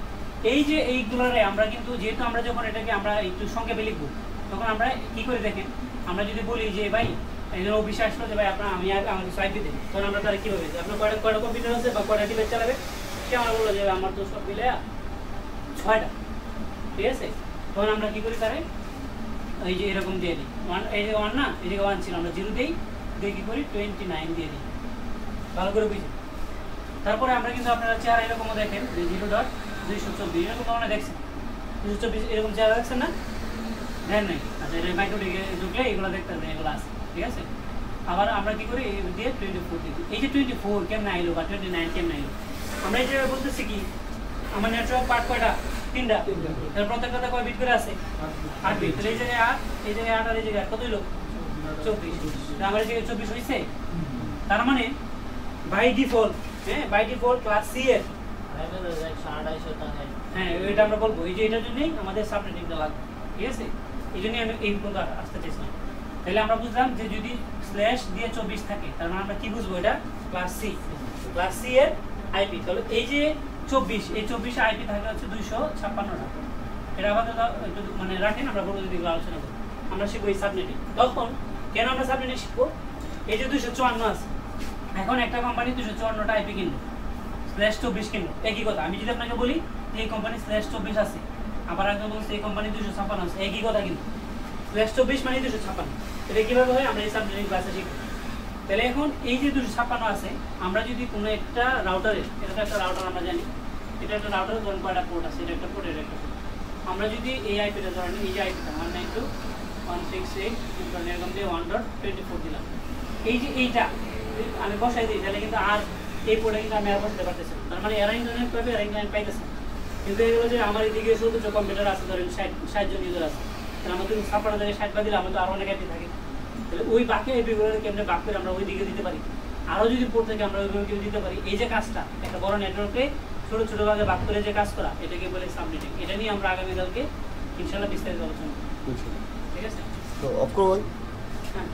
এই যে এইগুলোরে আমরা কিন্তু যেহেতু আমরা যখন এটাকে আমরা একটু সংক্ষেপে লিখবো, তখন আমরা কি করে দেখেন, আমরা যদি বলি যে ভাই এখানে বিশ্বাস করতে ভাই আপনার আমি আমাকে সাইড দিতে, তখন আমরা তারা কীভাবে আপনার কয়টা কম্পিউটার আছে বা কয়টা ডিভাইস চালাবে, সে আমার বললো যে আমার তো সব মিলে 6টা, ঠিক আছে? তখন আমরা কি করি তারে এই যে এরকম দিয়ে দিই 1, এই যে 1 না, এই যে 1 ছিল, আমরা 0 দিই, দিয়ে কি করি 29 দিয়ে দিই, ভালো করে বুঝি। তারপরে আমরা কিন্তু আপনারা চেহারা এরকমও দেখেন যে 0.224 এরকম আমরা দেখছেন, 224 এরকম চেহারা দেখছেন না? দেখেন নাই? আচ্ছা, এটা মাইক্রোটিকে ঢুকলে এগুলো দেখতে হবে, এগুলো আছে, ঠিক আছে? আবার আমরা কি করি এই দিয়ে 24 দিই। এই যে 24 কেমন আইলো বা 29 কেমন আইলো, আমরা এই যে বলতেছি কি আমার নেটওয়ার্ক পার্ট কয়টা? 3টা। তাহলে প্রত্যেকটা কয় বিট করে আছে? 8 বিট। তাহলে এই জায়গায় 8, এই জায়গায় 8 আর এই জায়গায় কত হইলো? 24। আমার এই জায়গায় 24 হইছে। তার মানে by default, by default class C এর হ্যাঁ এটা আমরা বলবো এই যে এটার জন্যই আমাদের সাবনেটিংটা লাগবে, ঠিক আছে? এই জন্যই আমি এই পর্যন্ত আসতে চেয়েছিলাম। তাহলে আমরা বুঝলাম যে যদি স্ল্যাশ দিয়ে 24 থাকে তার মানে আমরা কি বুঝবো, এটা ক্লাস সি এর আইপি। তাহলে এই যে 24, এই 24 আইপি থাকে হচ্ছে 256টা। এটা আমাদের মানে রাখেন, আমরা পরবর্তীতে আলোচনা করবো। আমরা শিখবো এই সাবনেটিং। তখন কেন আমরা সাবনেটিং শিখবো? এই যে 254 আছে, এখন একটা কোম্পানি 254টা আইপি কিনলো, /24 কিনলো, একই কথা। আমি যদি আপনাকে বলি এই কোম্পানি /24 আছে, আবার একজন বলছে এই কোম্পানি 256 আছে, একই কথা কিন্তু /24 মানে 256। এটা কিভাবে হয় আমরা এই সাবনেটিং ক্লাসে শিখবো। তাহলে এখন এই যে 256 আছে, আমরা যদি কোনো একটা রাউটারে, এটা একটা রাউটার আমরা জানি, এটা একটা রাউটার ধরেন কয়টা পোর্ট আছে, এটা একটা পোর্ট, এটা একটা পোর্ট। আমরা যদি এই আইপিটা ধরেন, এই যে আইপিটা 192.168.1.24 দিলাম, এই যে এইটা আমি বসাই দিই, তাহলে কিন্তু আর এই পোর্টে কিন্তু আমি আর বসাতে পারতেছি না। তার মানে এরা ইন্টারনেট পাবে, এরা ইন্টারনেট পাইতেছে। কিন্তু এগুলো যে আমার এদিকে ১৬টা কম্পিউটার আছে, ধরেন 60 জন ইউজার আছে, তাহলে আমাদের 56 জায়গায় 60 দিলে আমাদের আরও অনেক আইপি থাকে। তাহলে ওই বাকি আইপিগুলো কেমনে বাক করে আমরা ওই দিকে দিতে পারি, আরও যদি পোর্ট থেকে আমরা ওইভাবে কেউ দিতে পারি। এই যে কাজটা একটা বড় নেটওয়ার্কে ছোট ছোট ভাগে ভাগ করে যে কাজ করা, এটাকে বলে সাবনেটিং। এটা নিয়ে আমরা আগামীকালকে ইনশাআল্লাহ বিস্তারিত আলোচনা করব, ঠিক আছে? তো অফ করো ভাই। হ্যাঁ।